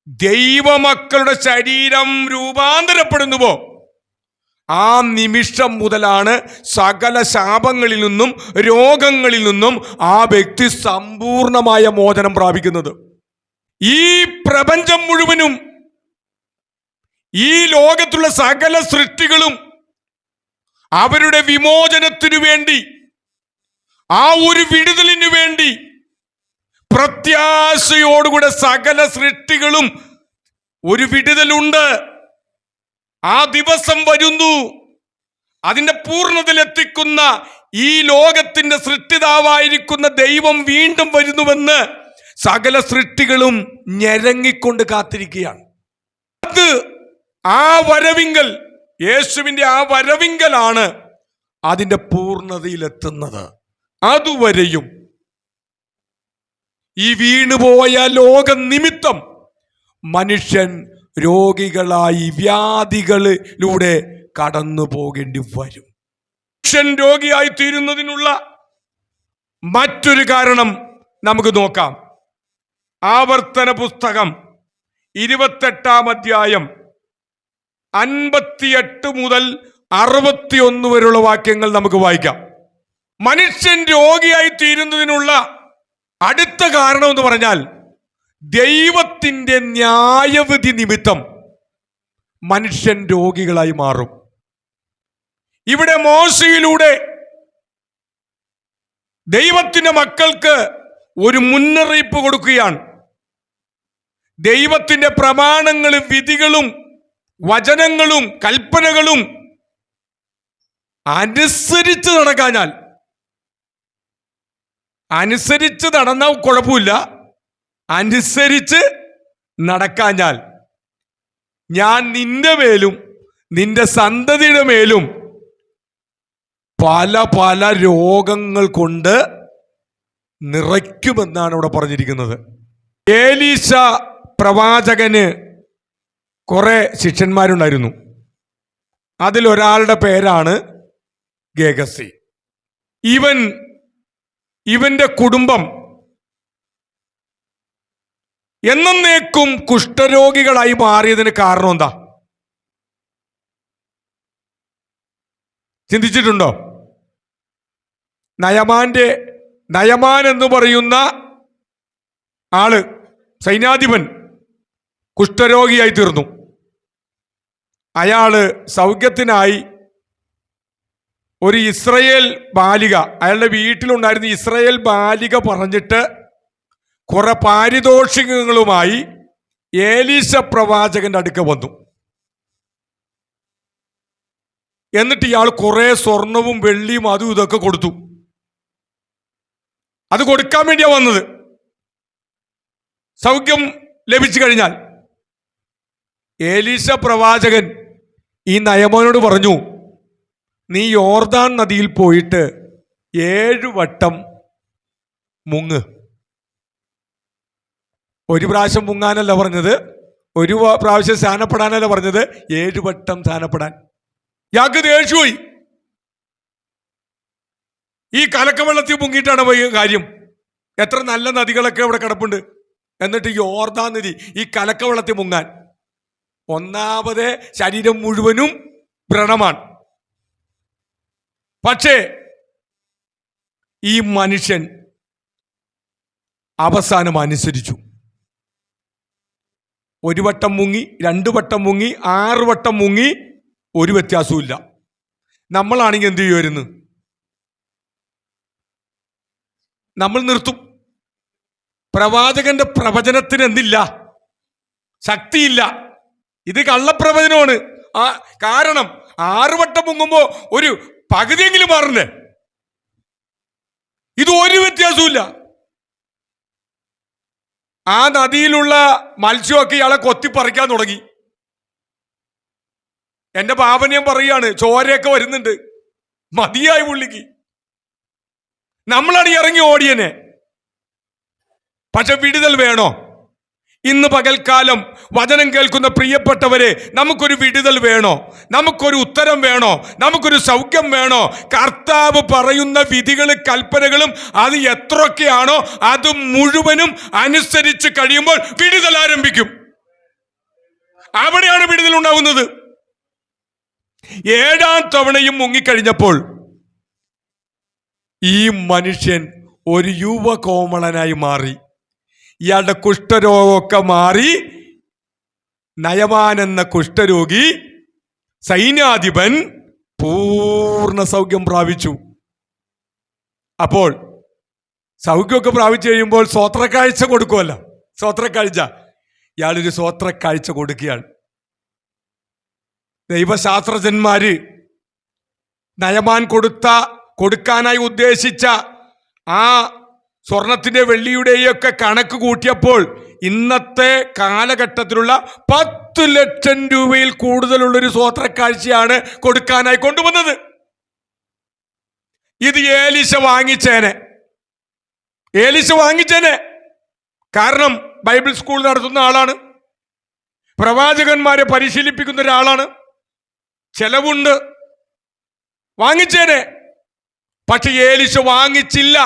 ദൈവമക്കളുടെ ശരീരം രൂപാന്തരപ്പെടുന്നുവോ ആ നിമിഷം മുതലാണ് സകല ശാപങ്ങളിൽ നിന്നും രോഗങ്ങളിൽ നിന്നും ആ വ്യക്തി സമ്പൂർണമായ മോചനം പ്രാപിക്കുന്നത്. ഈ പ്രപഞ്ചം മുഴുവനും, ഈ ലോകത്തുള്ള സകല സൃഷ്ടികളും അവരുടെ വിമോചനത്തിനു വേണ്ടി, ആ ഒരു വിടുതലിനു വേണ്ടി പ്രത്യാശയോടുകൂടെ സകല സൃഷ്ടികളും ഒരു വിടുതലുണ്ട്, ആ ദിവസം വരുന്നു, അതിന്റെ പൂർണ്ണതയിലെത്തിക്കുന്ന ഈ ലോകത്തിന്റെ സൃഷ്ടിതാവായിരിക്കുന്ന ദൈവം വീണ്ടും വരുന്നുവെന്ന് സകല സൃഷ്ടികളും ഞെരങ്ങിക്കൊണ്ട് കാത്തിരിക്കുകയാണ്. അത് ആ വരവിങ്കൽ, യേശുവിന്റെ ആ വരവിങ്കലാണ് അതിന്റെ പൂർണ്ണതയിലെത്തുന്നത്. അതുവരെയും ഈ വീണുപോയ ലോക നിമിത്തം മനുഷ്യൻ രോഗികളായി വ്യാധികളിലൂടെ കടന്നു പോകേണ്ടി വരും. മനുഷ്യൻ രോഗിയായി തീരുന്നതിനുള്ള മറ്റൊരു കാരണം നമുക്ക് നോക്കാം. ആവർത്തന പുസ്തകം 28-ാം അധ്യായം 58 മുതൽ 61 വരെയുള്ള വാക്യങ്ങൾ നമുക്ക് വായിക്കാം. മനുഷ്യൻ രോഗിയായി തീരുന്നതിനുള്ള അടുത്ത കാരണം എന്ന് പറഞ്ഞാൽ ദൈവത്തിന്റെ ന്യായവിധി നിമിത്തം മനുഷ്യൻ രോഗികളായി മാറും. ഇവിടെ മോശയിലൂടെ ദൈവത്തിന്റെ മക്കൾക്ക് ഒരു മുന്നറിയിപ്പ് കൊടുക്കുകയാണ്. ദൈവത്തിന്റെ പ്രമാണങ്ങളും വിധികളും വചനങ്ങളും കൽപ്പനകളും അനുസരിച്ച് നടക്കാഞ്ഞാൽ, അനുസരിച്ച് നടന്നാൽ കുഴപ്പമില്ല, അനുസരിച്ച് നടക്കാഞ്ഞാൽ ഞാൻ നിന്റെ മേലും നിന്റെ സന്തതിയുടെ മേലും പല പല രോഗങ്ങൾ കൊണ്ട് നിറയ്ക്കുമെന്നാണ് ഇവിടെ പറഞ്ഞിരിക്കുന്നത്. ഏലീശ പ്രവാചകന് കുറെ ശിഷ്യന്മാരുണ്ടായിരുന്നു. അതിലൊരാളുടെ പേരാണ് ഗേഹസി. ഇവന്റെ കുടുംബം എന്നേക്കും കുഷ്ഠരോഗികളായി മാറിയതിന് കാരണം എന്താ? ചിന്തിച്ചിട്ടുണ്ടോ? നയമാൻ എന്ന് പറയുന്ന ആള്, സൈന്യാധിപൻ, കുഷ്ഠരോഗിയായി തീർന്നു. അയാള് സൗഖ്യത്തിനായി ഒരു ഇസ്രയേൽ ബാലിക, അയാളുടെ വീട്ടിലുണ്ടായിരുന്ന ഇസ്രയേൽ ബാലിക പറഞ്ഞിട്ട് കുറെ പാരിതോഷികങ്ങളുമായി ഏലീശ പ്രവാചകന്റെ അടുക്ക വന്നു. എന്നിട്ട് ഇയാൾ കുറെ സ്വർണവും വെള്ളിയും അതും ഇതൊക്കെ കൊടുത്തു. അത് കൊടുക്കാൻ വേണ്ടിയാ വന്നത്. സൗഖ്യം ലഭിച്ചു കഴിഞ്ഞാൽ ഏലീശ പ്രവാചകൻ ഈ നയമാനോട് പറഞ്ഞു, നീ യോർദാൻ നദിയിൽ പോയിട്ട് 7 വട്ടം മുങ്ങ്. ഒരു പ്രാവശ്യം മുങ്ങാനല്ല പറഞ്ഞത്, ഒരു പ്രാവശ്യം സ്നാനപ്പെടാനല്ല പറഞ്ഞത്, 7 വട്ടം സ്നാനപ്പെടാൻ. യാക്ക് ദേഷ്യമായി. ഈ കലക്കവെള്ളത്തിൽ മുങ്ങിയിട്ടാണ് പോയി കാര്യം. എത്ര നല്ല നദികളൊക്കെ ഇവിടെ കിടപ്പുണ്ട്. എന്നിട്ട് യോർദാൻ നദി, ഈ കലക്കവെള്ളത്തിൽ മുങ്ങാൻ. ഒന്നാമത് ശരീരം മുഴുവനും വ്രണമാണ്. പക്ഷേ ഈ മനുഷ്യൻ അവസാനം അനുസരിച്ചു. 1 വട്ടം മുങ്ങി, 2 വട്ടം മുങ്ങി, 6 വട്ടം മുങ്ങി, ഒരു വ്യത്യാസവും ഇല്ല. നമ്മളാണെങ്കിൽ എന്ത് ചെയ്യുമായിരുന്നു? നമ്മൾ നിർത്തും. പ്രവാചകന്റെ പ്രവചനത്തിന് എന്തില്ല? ശക്തിയില്ല. ഇത് കള്ളപ്രവചനമാണ്. കാരണം 6 വട്ടം മുങ്ങുമ്പോ ഒരു പകുതിയെങ്കിലും മാറണ്ടേ? ഇത് ഒരു വ്യത്യാസവും. ആ നദിയിലുള്ള മത്സ്യമൊക്കെ ഇയാളെ കൊത്തിപ്പറിക്കാൻ തുടങ്ങി. എന്റെ പാപന്യം പറയുകയാണ്, ചോരയൊക്കെ വരുന്നുണ്ട്. മതിയായി പുള്ളിക്ക്. നമ്മളാണ് ഇറങ്ങി ഓടിയനെ. പക്ഷെ വിടുതൽ വേണോ? ഇന്ന് പകൽക്കാലം വചനം കേൾക്കുന്ന പ്രിയപ്പെട്ടവരെ, നമുക്കൊരു വിടുതൽ വേണോ? നമുക്കൊരു ഉത്തരം വേണോ? നമുക്കൊരു സൗഖ്യം വേണോ? കർത്താവ് പറയുന്ന വിധികളും കൽപ്പനകളും അത് എത്രയൊക്കെയാണോ അത് മുഴുവനും അനുസരിച്ച് കഴിയുമ്പോൾ വിടുതൽ ആരംഭിക്കും. അവിടെയാണ് വിടുതൽ ഉണ്ടാവുന്നത്. 7ാം തവണയും മുങ്ങിക്കഴിഞ്ഞപ്പോൾ ഈ മനുഷ്യൻ ഒരു യുവകോമളനായി മാറി. ഇയാളുടെ കുഷ്ഠരോഗമൊക്കെ മാറി. നയമാൻ എന്ന കുഷ്ഠരോഗി, സൈന്യാധിപൻ, പൂർണ്ണ സൗഖ്യം പ്രാപിച്ചു. അപ്പോൾ സൗഖ്യമൊക്കെ പ്രാപിച്ചു കഴിയുമ്പോൾ സ്വോത്രക്കാഴ്ച കൊടുക്കുമല്ലോ. സ്വോത്രക്കാഴ്ച. ഇയാളൊരു സ്വോത്രക്കാഴ്ച കൊടുക്കുകയാണ്. ദൈവശാസ്ത്രജ്ഞന്മാര് നയമാൻ കൊടുക്കാനായി ഉദ്ദേശിച്ച ആ സ്വർണത്തിന്റെ വെള്ളിയുടെയും ഒക്കെ കണക്ക് കൂട്ടിയപ്പോൾ ഇന്നത്തെ കാലഘട്ടത്തിലുള്ള 10 ലക്ഷം രൂപയിൽ കൂടുതലുള്ളൊരു സ്വോത്രക്കാഴ്ചയാണ് കൊടുക്കാനായി കൊണ്ടുവന്നത്. ഇത് ഏലീശ വാങ്ങിച്ചേനെ. കാരണം ബൈബിൾ സ്കൂൾ നടത്തുന്ന ആളാണ്, പ്രവാചകന്മാരെ പരിശീലിപ്പിക്കുന്ന ഒരാളാണ്, ചെലവുണ്ട്, വാങ്ങിച്ചേനെ. പക്ഷെ ഏലീശ വാങ്ങിച്ചില്ല.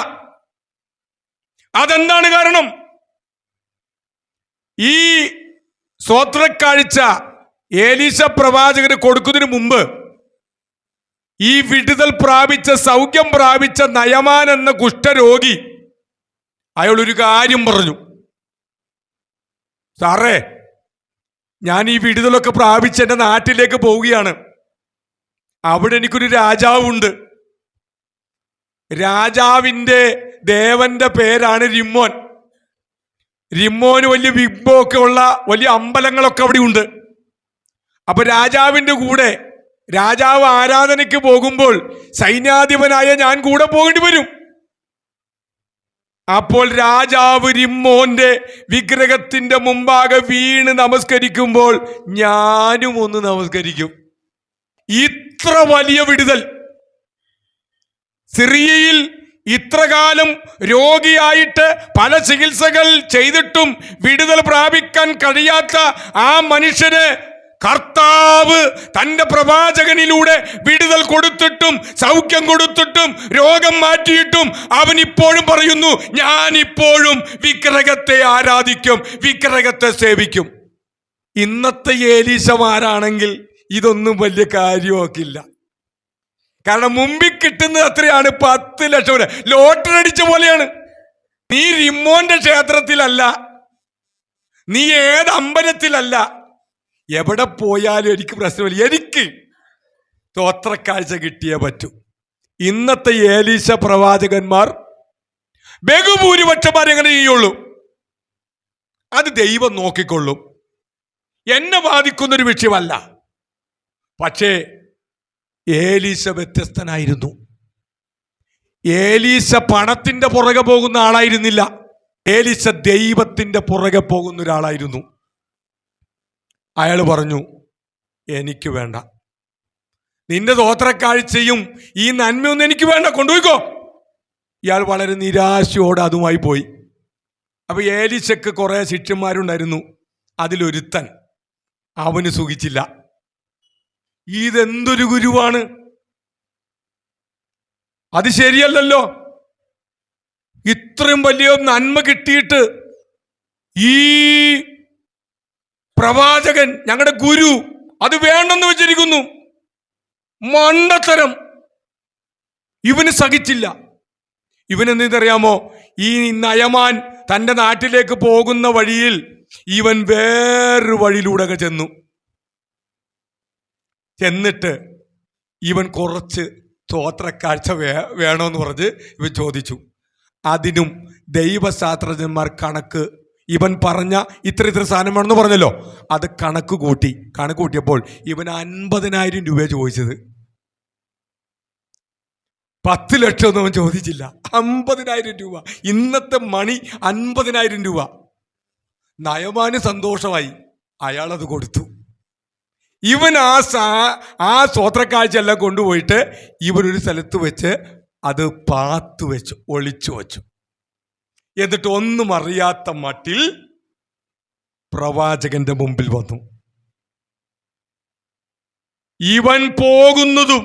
അതെന്താണ് കാരണം? ഈ സ്വോത്രക്കാഴ്ച ഏലീശ പ്രവാചകന് കൊടുക്കുന്നതിന് മുമ്പ് ഈ വിടുതൽ പ്രാപിച്ച, സൗഖ്യം പ്രാപിച്ച നയമാൻ എന്ന കുഷ്ഠരോഗി അയാൾ ഒരു കാര്യം പറഞ്ഞു. സാറേ, ഞാൻ ഈ വിടുതലൊക്കെ പ്രാപിച്ച് എൻ്റെ നാട്ടിലേക്ക് പോവുകയാണ്. അവിടെ എനിക്കൊരു രാജാവുണ്ട്. രാജാവിൻ്റെ ദേവന്റെ പേരാണ് റിമ്മോൻ. റിമ്മോന് വലിയ ബിഗ് ഒക്കെ ഉള്ള വലിയ അമ്പലങ്ങളൊക്കെ അവിടെ ഉണ്ട്. അപ്പൊ രാജാവിന്റെ കൂടെ രാജാവ് ആരാധനയ്ക്ക് പോകുമ്പോൾ സൈന്യാധിപനായ ഞാൻ കൂടെ പോകേണ്ടി വരും. അപ്പോൾ രാജാവ് റിമ്മോന്റെ വിഗ്രഹത്തിന്റെ മുമ്പാകെ വീണ് നമസ്കരിക്കുമ്പോൾ ഞാനും ഒന്ന് നമസ്കരിക്കും. ഇത്ര വലിയ വിടുതൽ! സിറിയയിൽ ഇത്രകാലം രോഗിയായിട്ട് പല ചികിത്സകൾ ചെയ്തിട്ടും വിടുതൽ പ്രാപിക്കാൻ കഴിയാത്ത ആ മനുഷ്യന് കർത്താവ് തന്റെ പ്രവാചകനിലൂടെ വിടുതൽ കൊടുത്തിട്ടും സൗഖ്യം കൊടുത്തിട്ടും രോഗം മാറ്റിയിട്ടും അവൻ ഇപ്പോഴും പറയുന്നു, ഞാൻ ഇപ്പോഴും വിഗ്രഹത്തെ ആരാധിക്കും, വിഗ്രഹത്തെ സേവിക്കും. ഇന്നത്തെ ഏലീശമാരാണെങ്കിൽ ഇതൊന്നും വലിയ കാര്യമാക്കില്ല. കാരണം മുമ്പിൽ കിട്ടുന്നത് എത്രയാണ്? 10 ലക്ഷം. ലോട്ടറി അടിച്ച പോലെയാണ്. നീ റിമോന്റെ ക്ഷേത്രത്തിലല്ല, നീ ഏത് അമ്പലത്തിലല്ല, എവിടെ പോയാലും എനിക്ക് പ്രശ്നമില്ല, എനിക്ക് സ്തോത്രക്കാഴ്ച കിട്ടിയേ പറ്റൂ. ഇന്നത്തെ ഏലീശ പ്രവാചകന്മാർ ബഹുഭൂരിപക്ഷന്മാർ എങ്ങനെ ചെയ്യുള്ളൂ? അത് ദൈവം നോക്കിക്കൊള്ളും, എന്നെ ബാധിക്കുന്നൊരു വിഷയമല്ല. പക്ഷേ ഏലീശ വ്യത്യസ്തനായിരുന്നു. ഏലീശ പണത്തിന്റെ പുറകെ പോകുന്ന ആളായിരുന്നില്ല. ഏലീശ ദൈവത്തിന്റെ പുറകെ പോകുന്ന ഒരാളായിരുന്നു. അയാൾ പറഞ്ഞു, എനിക്ക് വേണ്ട, നിന്റെ സ്തോത്രക്കാഴ്ചയും ഈ നന്മയൊന്നും എനിക്ക് വേണ്ട, കൊണ്ടുപോയിക്കോ. ഇയാൾ വളരെ നിരാശയോടെ അതുമായി പോയി. അപ്പൊ ഏലീശക്ക് കുറെ ശിഷ്യന്മാരുണ്ടായിരുന്നു. അതിലൊരുത്തൻ, അവന് സുഖിച്ചില്ല. ഇതെന്തൊരു ഗുരുവാണ്, അത് ശരിയല്ലല്ലോ. ഇത്രയും വലിയ നന്മ കിട്ടിയിട്ട് ഈ പ്രവാചകൻ, ഞങ്ങളുടെ ഗുരു, അത് വേണ്ടെന്ന് വെച്ചിരിക്കുന്നു. മണ്ടത്തരം. ഇവന് സഹിച്ചില്ല. ഇവനെന്തറിയാമോ? ഈ നയമാൻ തൻ്റെ നാട്ടിലേക്ക് പോകുന്ന വഴിയിൽ ഇവൻ വേറൊരു വഴിയിലൂടെ ചെന്നിട്ട് ഇവൻ കുറച്ച് സ്തോത്രക്കാഴ്ച വേണമെന്ന് പറഞ്ഞ് ഇവൻ ചോദിച്ചു. അതിനും ദൈവശാസ്ത്രജ്ഞന്മാർ കണക്ക്, ഇവൻ പറഞ്ഞ ഇത്ര സാധനമാണെന്ന് പറഞ്ഞല്ലോ, അത് കണക്ക് കൂട്ടിയപ്പോൾ ഇവൻ 50,000 രൂപ ചോദിച്ചത്. 10 ലക്ഷം ഒന്നും അവൻ ചോദിച്ചില്ല, 50,000 രൂപ. ഇന്നത്തെ മണി 50,000 രൂപ. നയമാന് സന്തോഷമായി, അയാളത് കൊടുത്തു. ഇവൻ ആ സ്തോത്രക്കാഴ്ച എല്ലാം കൊണ്ടുപോയിട്ട് ഇവനൊരു സ്ഥലത്ത് വെച്ച് അത് പാത്തു വെച്ചു, ഒളിച്ചു വച്ചു. എന്നിട്ട് ഒന്നും അറിയാത്ത മട്ടിൽ പ്രവാചകന്റെ മുമ്പിൽ വന്നു. ഇവൻ പോകുന്നതും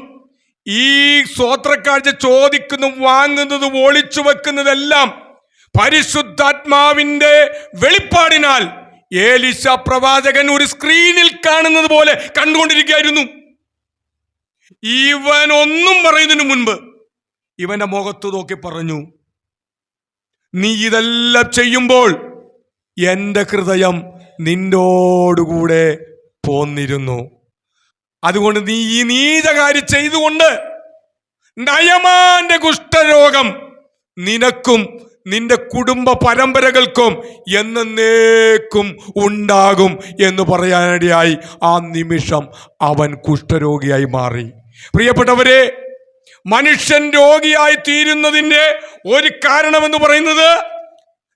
ഈ സ്തോത്രക്കാഴ്ച ചോദിക്കുന്നതും വാങ്ങുന്നതും ഒളിച്ചു വെക്കുന്നതെല്ലാം പരിശുദ്ധാത്മാവിന്റെ വെളിപ്പാടിനാൽ ഏലീശ പ്രവാചകൻ ഒരു സ്ക്രീനിൽ കാണുന്നത് പോലെ കണ്ടുകൊണ്ടിരിക്കുകയായിരുന്നു. ഇവൻ ഒന്നും പറയുന്നതിന് മുൻപ് ഇവന്റെ മുഖത്ത് നോക്കി പറഞ്ഞു, നീ ഇതെല്ലാം ചെയ്യുമ്പോൾ എൻ്റെ ഹൃദയം നിന്നോടുകൂടെ പോന്നിരുന്നു. അതുകൊണ്ട് നീ ഈ നീചകാര്യം ചെയ്തുകൊണ്ട് നയമാന്റെ കുഷ്ഠരോഗം നിനക്കും നിന്റെ കുടുംബ പരമ്പരകൾക്കും എന്നേക്കും ഉണ്ടാകും എന്ന് പറയാനിടയായി. ആ നിമിഷം അവൻ കുഷ്ഠരോഗിയായി മാറി. പ്രിയപ്പെട്ടവരെ, മനുഷ്യൻ രോഗിയായി തീരുന്നതിൻ്റെ ഒരു കാരണമെന്ന് പറയുന്നത്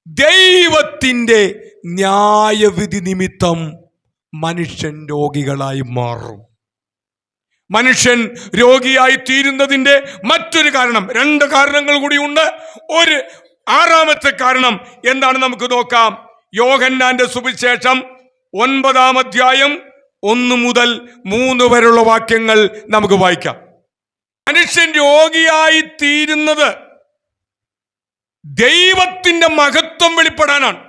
ദൈവത്തിൻ്റെ ന്യായവിധി നിമിത്തം മനുഷ്യൻ രോഗികളായി മാറും. മനുഷ്യൻ രോഗിയായി തീരുന്നതിൻ്റെ മറ്റൊരു കാരണം, 2 കാരണങ്ങൾ കൂടിയുണ്ട്. ഒരു 6ാമത്തെ കാരണം എന്താണ് നമുക്ക് നോക്കാം. യോഹന്നാന്റെ സുവിശേഷം 9-ാം അധ്യായം 1 മുതൽ 3 വരെയുള്ള വാക്യങ്ങൾ നമുക്ക് വായിക്കാം. മനുഷ്യൻ രോഗിയായി തീരുന്നത് ദൈവത്തിന്റെ മഹത്വം വെളിപ്പെടാനാണ്.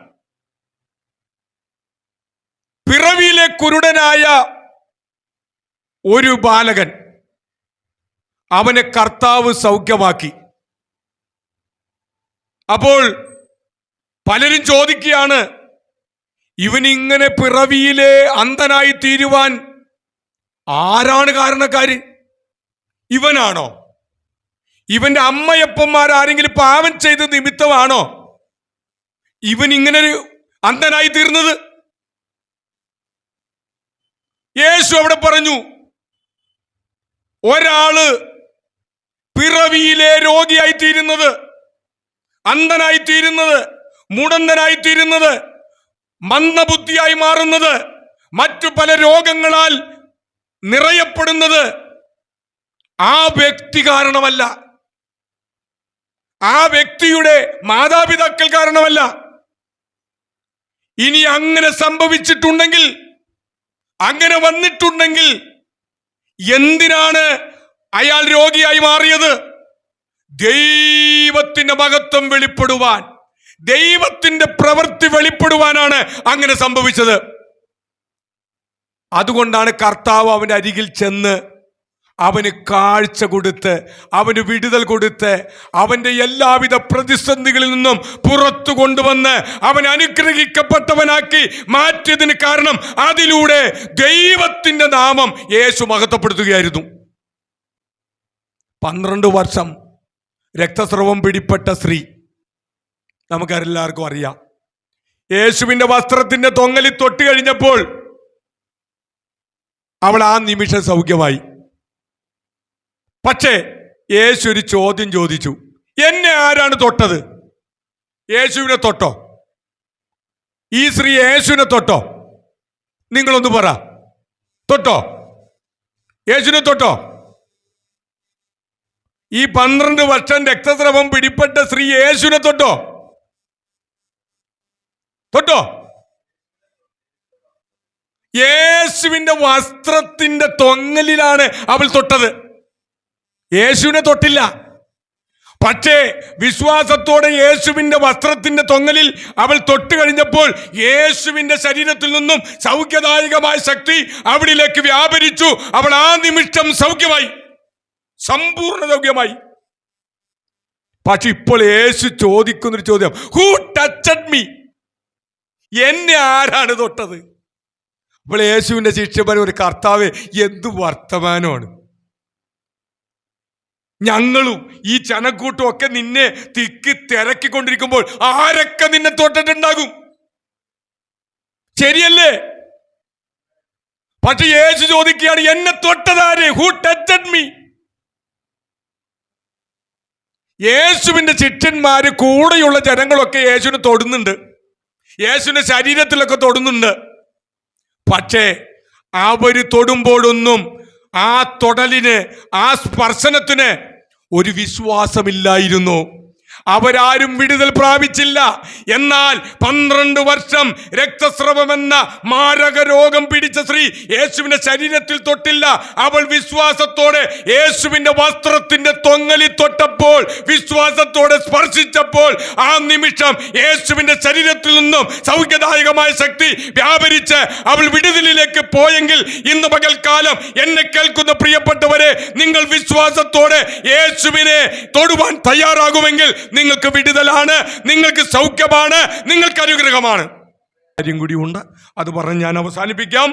പിറവിയിലെ കുരുടനായ ഒരു ബാലകൻ, അവനെ കർത്താവ് സൗഖ്യമാക്കി. അപ്പോൾ പലരും ചോദിക്കുകയാണ്, ഇവനിങ്ങനെ പിറവിയിലെ അന്ധനായി തീരുവാൻ ആരാണ് കാരണക്കാര്? ഇവനാണോ? ഇവന്റെ അമ്മയപ്പന്മാരാരെങ്കിലും പാപം ചെയ്ത നിമിത്തമാണോ ഇവൻ ഇങ്ങനെ ഒരു അന്ധനായി തീർന്നത്? യേശു അവിടെ പറഞ്ഞു, ഒരാള് പിറവിയിലെ രോഗിയായി തീരുന്നത്, അന്ധനായി തീരുന്നത്, മുടന്തനായി തീരുന്നത്, മന്ദബുദ്ധിയായി മാറുന്നത്, മറ്റു പല രോഗങ്ങളാൽ നിറയപ്പെടുന്നത് ആ വ്യക്തി കാരണമല്ല, ആ വ്യക്തിയുടെ മാതാപിതാക്കൾ കാരണമല്ല. ഇനി അങ്ങനെ സംഭവിച്ചിട്ടുണ്ടെങ്കിൽ, അങ്ങനെ വന്നിട്ടുണ്ടെങ്കിൽ എന്തിനാണ് അയാൾ രോഗിയായി മാറിയത്? ദൈവത്തിന്റെ മഹത്വം വെളിപ്പെടുവാൻ, ദൈവത്തിന്റെ പ്രവൃത്തി വെളിപ്പെടുവാനാണ് അങ്ങനെ സംഭവിച്ചത്. അതുകൊണ്ടാണ് കർത്താവ് അവന്റെ അരികിൽ ചെന്ന് അവന് കാഴ്ച കൊടുത്ത്, അവന് വിടുതൽ കൊടുത്ത്, അവൻ്റെ എല്ലാവിധ പ്രതിസന്ധികളിൽ നിന്നും പുറത്തു കൊണ്ടുവന്ന് അവൻ അനുഗ്രഹിക്കപ്പെട്ടവനാക്കി മാറ്റിയതിന് കാരണം അതിലൂടെ ദൈവത്തിൻ്റെ നാമം യേശു മഹത്വപ്പെടുത്തുകയായിരുന്നു. 12 വർഷം രക്തസ്രവം പിടിപ്പെട്ട സ്ത്രീ, നമുക്കെല്ലാവർക്കും അറിയാം. യേശുവിൻ്റെ വസ്ത്രത്തിൻ്റെ തൊങ്ങലിൽ തൊട്ട് കഴിഞ്ഞപ്പോൾ അവൾ ആ നിമിഷം സൗഖ്യമായി. പക്ഷേ യേശു ഒരു ചോദ്യം ചോദിച്ചു, എന്നെ ആരാണ് തൊട്ടത്? യേശുവിനെ തൊട്ടോ? ഈ സ്ത്രീ യേശുവിനെ തൊട്ടോ? നിങ്ങളൊന്ന് പറ, തൊട്ടോ? യേശുവിനെ തൊട്ടോ? ഈ 12 വർഷം രക്തസ്രവം പിടിപ്പെട്ട സ്ത്രീ യേശുവിനെ തൊട്ടോ? തൊട്ടോ? യേശുവിന്റെ വസ്ത്രത്തിന്റെ തൊങ്ങലിലാണ് അവൾ തൊട്ടത്, യേശുവിനെ തൊട്ടില്ല. പക്ഷേ വിശ്വാസത്തോടെ യേശുവിന്റെ വസ്ത്രത്തിന്റെ തൊങ്ങലിൽ അവൾ തൊട്ട് കഴിഞ്ഞപ്പോൾ യേശുവിന്റെ ശരീരത്തിൽ നിന്നും സൗഖ്യദായകമായ ശക്തി അവളിലേക്ക് വ്യാപരിച്ചു. അവൾ ആ നിമിഷം സൗഖ്യമായി, സമ്പൂർണ്ണ സൗഖ്യമായി. പക്ഷെ ഇപ്പോൾ യേശു ചോദിക്കുന്നൊരു ചോദ്യം, ഹൂ ടച്ചഡ് മീ? എന്നെ ആരാണ് തൊട്ടത്? അപ്പോൾ യേശുവിന്റെ ശിഷ്യന്മാർ, ഒരു കർത്താവേ, എന്തു വർത്തമാനമാണ്! ഞങ്ങളും ഈ ജനക്കൂട്ടും ഒക്കെ നിന്നെ തിക്കി തിരക്കിക്കൊണ്ടിരിക്കുമ്പോൾ ആരൊക്കെ നിന്നെ തൊട്ടിട്ടുണ്ടാകും? ശരിയല്ലേ? പക്ഷെ യേശു ചോദിക്കുകയാണ്, എന്നെ തൊട്ടതാരെ? Who ടച്ചഡ് me? യേശുവിന്റെ ശിഷ്യന്മാര്, കൂടെയുള്ള ജനങ്ങളൊക്കെ യേശുവിനെ തൊടുന്നുണ്ട്, യേശുവിന്റെ ശരീരത്തിലൊക്കെ തൊടുന്നുണ്ട്. പക്ഷേ അവര് തൊടുമ്പോഴൊന്നും ആ തൊടലിന്, ആ സ്പർശനത്തിന് ഒരു വിശ്വാസമില്ലായിരുന്നു. അവരാരും വിടുതൽ പ്രാപിച്ചില്ല. എന്നാൽ 12 വർഷം രക്തസ്രവമെന്ന മാരക രോഗം പിടിച്ച സ്ത്രീ യേശുവിന്റെ ശരീരത്തിൽ തൊട്ടില്ല. അവൾ വിശ്വാസത്തോടെ യേശുവിന്റെ വസ്ത്രത്തിന്റെ തൊങ്ങലിൽ തൊട്ടപ്പോൾ, വിശ്വാസത്തോടെ സ്പർശിച്ചപ്പോൾ ആ നിമിഷം യേശുവിന്റെ ശരീരത്തിൽ നിന്നും സൗഖ്യദായകമായ ശക്തി വ്യാപരിച്ച് അവൾ വിടുതലിലേക്ക് പോയെങ്കിൽ ഇന്ന് പകൽക്കാലം എന്നെ കേൾക്കുന്ന പ്രിയപ്പെട്ടവരെ, നിങ്ങൾ വിശ്വാസത്തോടെ യേശുവിനെ തൊടുവാൻ തയ്യാറാകുമെങ്കിൽ നിങ്ങൾക്ക് വിടുതലാണ്, നിങ്ങൾക്ക് സൗഖ്യമാണ്, നിങ്ങൾക്ക് അനുഗ്രഹമാണ്. കാര്യം കൂടി ഉണ്ട്, അത് പറഞ്ഞ് ഞാൻ അവസാനിപ്പിക്കാം.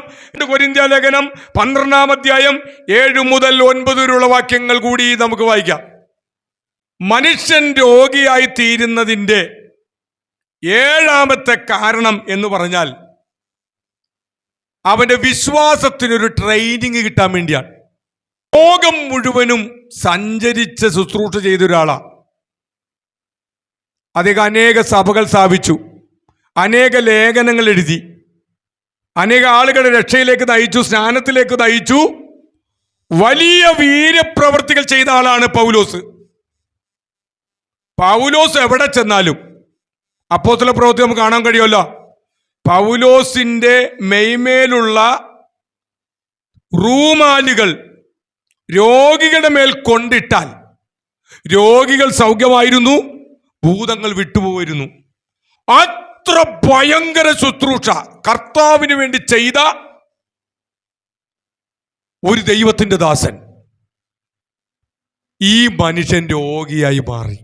കൊരിന്ത്യ ലേഖനം 12-ാം അധ്യായം 7 മുതൽ 9 വരെയുള്ള വാക്യങ്ങൾ കൂടി നമുക്ക് വായിക്കാം. മനുഷ്യൻ രോഗിയായി തീരുന്നതിൻ്റെ 7ാമത്തെ കാരണം എന്ന് പറഞ്ഞാൽ അവന്റെ വിശ്വാസത്തിനൊരു ട്രെയിനിങ് കിട്ടാൻ വേണ്ടിയാണ്. ലോകം മുഴുവനും സഞ്ചരിച്ച് ശുശ്രൂഷ ചെയ്ത ഒരാളാണ് അദ്ദേഹം. അനേക സഭകൾ സ്ഥാപിച്ചു, അനേക ലേഖനങ്ങൾ എഴുതി, അനേക ആളുകളെ രക്ഷയിലേക്ക് നയിച്ചു, സ്നാനത്തിലേക്ക് നയിച്ചു. വലിയ വീരപ്രവർത്തികൾ ചെയ്ത ആളാണ് പൗലോസ്. പൗലോസ് എവിടെ ചെന്നാലും, അപ്പോസ്തല പ്രവൃത്തി നമുക്ക് കാണാൻ കഴിയുമല്ലോ, പൗലോസിന്റെ മെയ്മേലുള്ള റൂമാലുകൾ രോഗികളുടെ മേൽ കൊണ്ടിട്ടാൽ രോഗികൾ സൗഖ്യമായിരുന്നു, ഭൂതങ്ങൾ വിട്ടുപോയിരുന്നു. അത്ര ഭയങ്കര ശുശ്രൂഷ കർത്താവിന് വേണ്ടി ചെയ്ത ഒരു ദൈവത്തിന്റെ ദാസൻ ഈ മനുഷ്യൻ രോഗിയായി മാറി.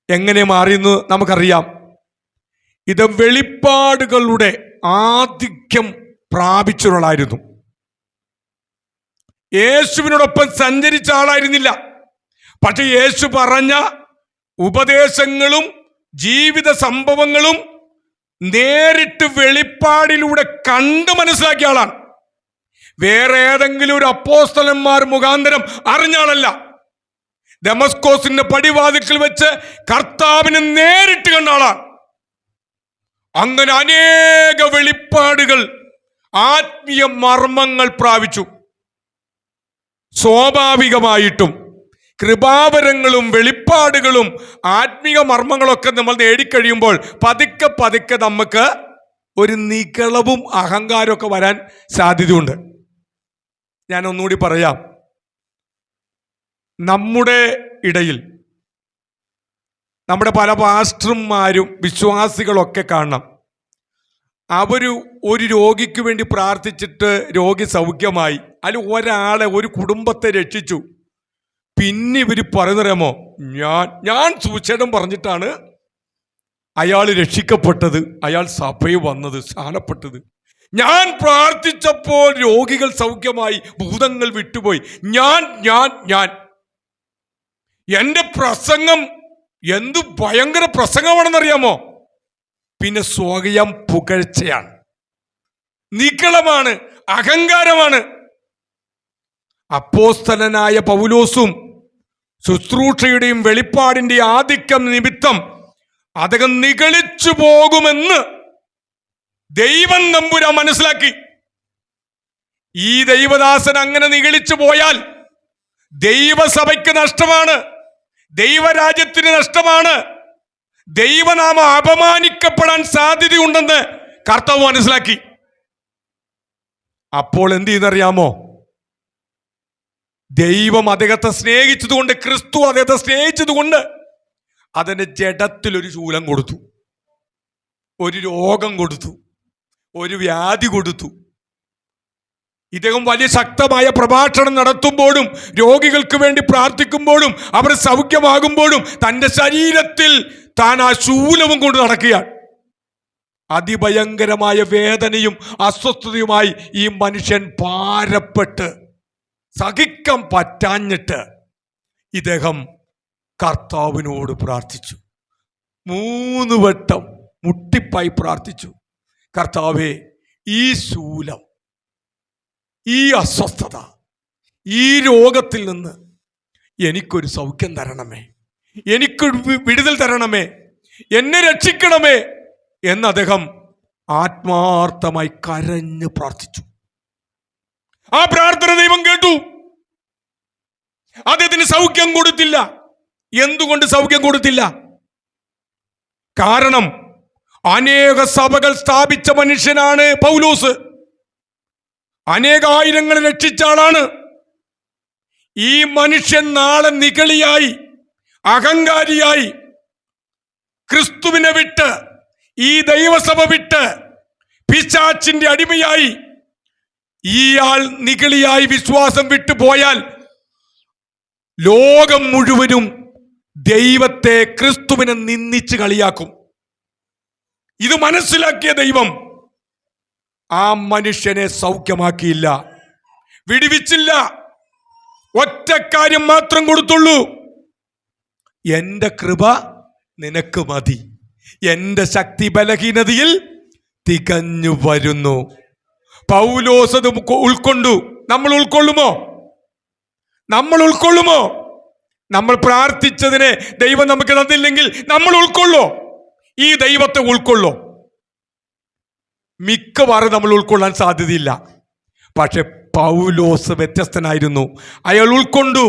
എങ്ങനെ മാറിയെന്ന് നമുക്കറിയാം. ഇത് വെളിപ്പാടുകളുടെ ആധിക്യം പ്രാപിച്ചൊരാളായിരുന്നു. യേശുവിനോടൊപ്പം സഞ്ചരിച്ച ആളായിരുന്നില്ല. പക്ഷെ യേശു പറഞ്ഞ ഉപദേശങ്ങളും ജീവിത സംഭവങ്ങളും നേരിട്ട് വെളിപ്പാടിലൂടെ കണ്ട് മനസ്സിലാക്കിയ ആളാണ്. വേറെ ഏതെങ്കിലും ഒരു അപ്പോസ്തലന്മാർ മുഖാന്തരം അറിഞ്ഞ ആളല്ല. ദമസ്കോസിന്റെ പടിവാതിൽക്കൽ വെച്ച് കർത്താവിനെ നേരിട്ട് കണ്ട ആളാണ്. അങ്ങനെ അനേക വെളിപ്പാടുകൾ, ആത്മീയ മർമ്മങ്ങൾ പ്രാപിച്ചു. സ്വാഭാവികമായിട്ടും കൃപാവരങ്ങളും വെളിപ്പാടുകളും ആത്മീയ മർമ്മങ്ങളൊക്കെ നമ്മൾ നേടിക്കഴിയുമ്പോൾ പതുക്കെ പതുക്കെ നമുക്ക് ഒരു നിഗളവും അഹങ്കാരമൊക്കെ വരാൻ സാധ്യതയുണ്ട്. ഞാൻ ഒന്നുകൂടി പറയാം. നമ്മുടെ ഇടയിൽ നമ്മുടെ പല പാസ്റ്റർമാരും വിശ്വാസികളൊക്കെ കാണണം, ഒരു രോഗിക്ക് വേണ്ടി പ്രാർത്ഥിച്ചിട്ട് രോഗി സൗഖ്യമായി, അതിൽ ഒരാളെ, ഒരു കുടുംബത്തെ രക്ഷിച്ചു. പിന്നെ ഇവർ പറയുന്നറിയാമോ, ഞാൻ സുവിശേഷം പറഞ്ഞിട്ടാണ് അയാൾ രക്ഷിക്കപ്പെട്ടത്, അയാൾ സഭയിൽ വന്നത്, സ്ഥാനപ്പെട്ടത്. ഞാൻ പ്രാർത്ഥിച്ചപ്പോൾ രോഗികൾ സൗഖ്യമായി, ഭൂതങ്ങൾ വിട്ടുപോയി. ഞാൻ എൻ്റെ പ്രസംഗം എന്ത് ഭയങ്കര പ്രസംഗമാണെന്നറിയാമോ? പിന്നെ സ്വയം പുകഴ്ചയാണ്, നിഗളമാണ്, അഹങ്കാരമാണ്. അപ്പോസ്തലനായ പൗലോസും ശുശ്രൂഷയുടെയും വെളിപ്പാടിന്റെ ആധിക്യം നിമിത്തം അദ്ദേഹം നിഗളിച്ചു പോകുമെന്ന് ദൈവം തമ്പുരാൻ മനസ്സിലാക്കി. ഈ ദൈവദാസൻ അങ്ങനെ നിഗളിച്ചു പോയാൽ ദൈവസഭയ്ക്ക് നഷ്ടമാണ്, ദൈവരാജ്യത്തിന് നഷ്ടമാണ്, ദൈവനാമം അപമാനിക്കപ്പെടാൻ സാധ്യതയുണ്ടെന്ന് കർത്താവ് മനസ്സിലാക്കി. അപ്പോൾ എന്ത് ചെയ്യുന്നറിയാമോ? ദൈവം അദ്ദേഹത്തെ സ്നേഹിച്ചതുകൊണ്ട്, ക്രിസ്തു അദ്ദേഹത്തെ സ്നേഹിച്ചതുകൊണ്ട് അതിന് ജഡത്തിലൊരു ശൂലം കൊടുത്തു, ഒരു രോഗം കൊടുത്തു, ഒരു വ്യാധി കൊടുത്തു. ഇദ്ദേഹം വലിയ ശക്തമായ പ്രഭാഷണം നടത്തുമ്പോഴും രോഗികൾക്ക് വേണ്ടി പ്രാർത്ഥിക്കുമ്പോഴും അവർ സൗഖ്യമാകുമ്പോഴും തൻ്റെ ശരീരത്തിൽ താൻ ആ ശൂലവും കൊണ്ട് നടക്കുകയാണ്. അതിഭയങ്കരമായ വേദനയും അസ്വസ്ഥതയുമായി ഈ മനുഷ്യൻ ഭാരപ്പെട്ട് സഹിക്കാൻ പറ്റാഞ്ഞിട്ട് ഇദ്ദേഹം കർത്താവിനോട് പ്രാർത്ഥിച്ചു. 3 വട്ടം മുട്ടിപ്പായി പ്രാർത്ഥിച്ചു. കർത്താവേ, ഈ ശൂലം, ഈ അസ്വസ്ഥത, ഈ രോഗത്തിൽ നിന്ന് എനിക്കൊരു സൗഖ്യം തരണമേ, എനിക്കൊരു വിടുതൽ തരണമേ, എന്നെ രക്ഷിക്കണമേ എന്ന് അദ്ദേഹം ആത്മാർത്ഥമായി കരഞ്ഞ് പ്രാർത്ഥിച്ചു. ആ പ്രാർത്ഥന ദൈവം കേട്ടു. അദ്ദേഹത്തിന് സൗഖ്യം കൊടുത്തില്ല. എന്തുകൊണ്ട് സൗഖ്യം കൊടുത്തില്ല? കാരണം അനേക സഭകൾ സ്ഥാപിച്ച മനുഷ്യനാണ് പൗലോസ്. അനേകായിരങ്ങളെ രക്ഷിച്ച ആളാണ്. ഈ മനുഷ്യൻ നാളെ നിഗളിയായി, അഹങ്കാരിയായി, ക്രിസ്തുവിനെ വിട്ട്, ഈ ദൈവസഭ വിട്ട് പിശാചിന്റെ അടിമയായി ഇയാൾ നിഗളിയായി വിശ്വാസം വിട്ടു പോയാൽ ലോകം മുഴുവനും ദൈവത്തെ, ക്രിസ്തുവിനെ നിന്ദിച്ച് കളിയാക്കും. ഇത് മനസ്സിലാക്കിയ ദൈവം ആ മനുഷ്യനെ സൗഖ്യമാക്കിയില്ല, വിടുവിച്ചില്ല. ഒറ്റ കാര്യം മാത്രം കൊടുത്തുള്ളൂ: എൻ്റെ കൃപ നിനക്ക് മതി, എൻ്റെ ശക്തി ബലഹീനതയിൽ തികഞ്ഞു വരുന്നു. പൗലോസ് അത് ഉൾക്കൊണ്ടു. നമ്മൾ ഉൾക്കൊള്ളുമോ? നമ്മൾ പ്രാർത്ഥിച്ചതിനെ ദൈവം നമുക്ക് തന്നില്ലെങ്കിൽ നമ്മൾ ഉൾക്കൊള്ളോ? ഈ ദൈവത്തെ ഉൾക്കൊള്ളോ? മിക്കവാറും നമ്മൾ ഉൾക്കൊള്ളാൻ സാധ്യതയില്ല. പക്ഷെ പൗലോസ് വ്യത്യസ്തനായിരുന്നു. അയാൾ ഉൾക്കൊണ്ടു.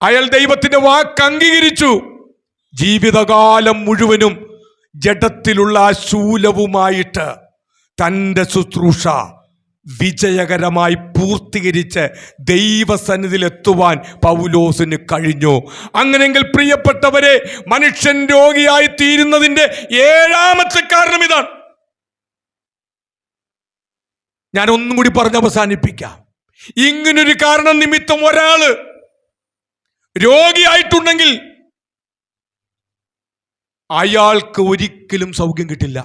അയാൾ ദൈവത്തിന്റെ വാക്ക് അംഗീകരിച്ചു. ജീവിതകാലം മുഴുവനും ജഡത്തിലുള്ള ആ ശൂലവുമായിട്ട് തൻ്റെ ശുശ്രൂഷ വിജയകരമായി പൂർത്തീകരിച്ച് ദൈവസന്നിധിയിലെത്തുവാൻ പൗലോസിന് കഴിഞ്ഞു. അങ്ങനെയെങ്കിൽ പ്രിയപ്പെട്ടവരെ, മനുഷ്യൻ രോഗിയായി തീരുന്നതിൻ്റെ 7ാമത്തെ കാരണം ഇതാണ്. ഞാൻ ഒന്നും കൂടി പറഞ്ഞ് അവസാനിപ്പിക്കാം. ഇങ്ങനൊരു കാരണം നിമിത്തം ഒരാള് രോഗിയായിട്ടുണ്ടെങ്കിൽ അയാൾക്ക് ഒരിക്കലും സൗഖ്യം കിട്ടില്ല,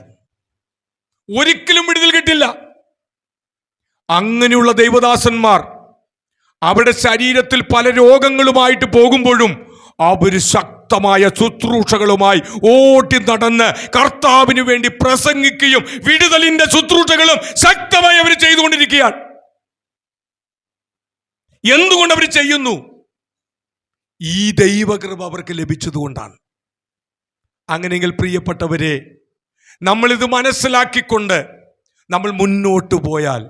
ഒരിക്കലും വിടുതൽ കിട്ടില്ല. അങ്ങനെയുള്ള ദൈവദാസന്മാർ അവരുടെ ശരീരത്തിൽ പല രോഗങ്ങളുമായിട്ട് പോകുമ്പോഴും അവർ ശക്തമായ ശുശ്രൂഷകളുമായി ഓടി നടന്ന് കർത്താവിന് വേണ്ടി പ്രസംഗിക്കുകയും വിടുതലിന്റെ ശുശ്രൂഷകളും ശക്തമായി അവർ ചെയ്തുകൊണ്ടിരിക്കുകയാണ്. എന്തുകൊണ്ട് അവർ ചെയ്യുന്നു? ഈ ദൈവകൃപ അവർക്ക് ലഭിച്ചതുകൊണ്ടാണ്. അങ്ങനെയെങ്കിൽ പ്രിയപ്പെട്ടവരെ, നമ്മളിത് മനസ്സിലാക്കിക്കൊണ്ട് നമ്മൾ മുന്നോട്ട് പോയാൽ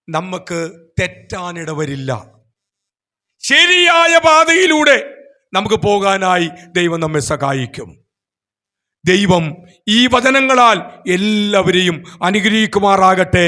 നമുക്ക് തെറ്റാനിടവരില്ല. ശരിയായ പാതയിലൂടെ നമുക്ക് പോകാനായി ദൈവം നമ്മെ സഹായിക്കും. ദൈവം ഈ വചനങ്ങളാൽ എല്ലാവരെയും അനുഗ്രഹിക്കുമാറാകട്ടെ.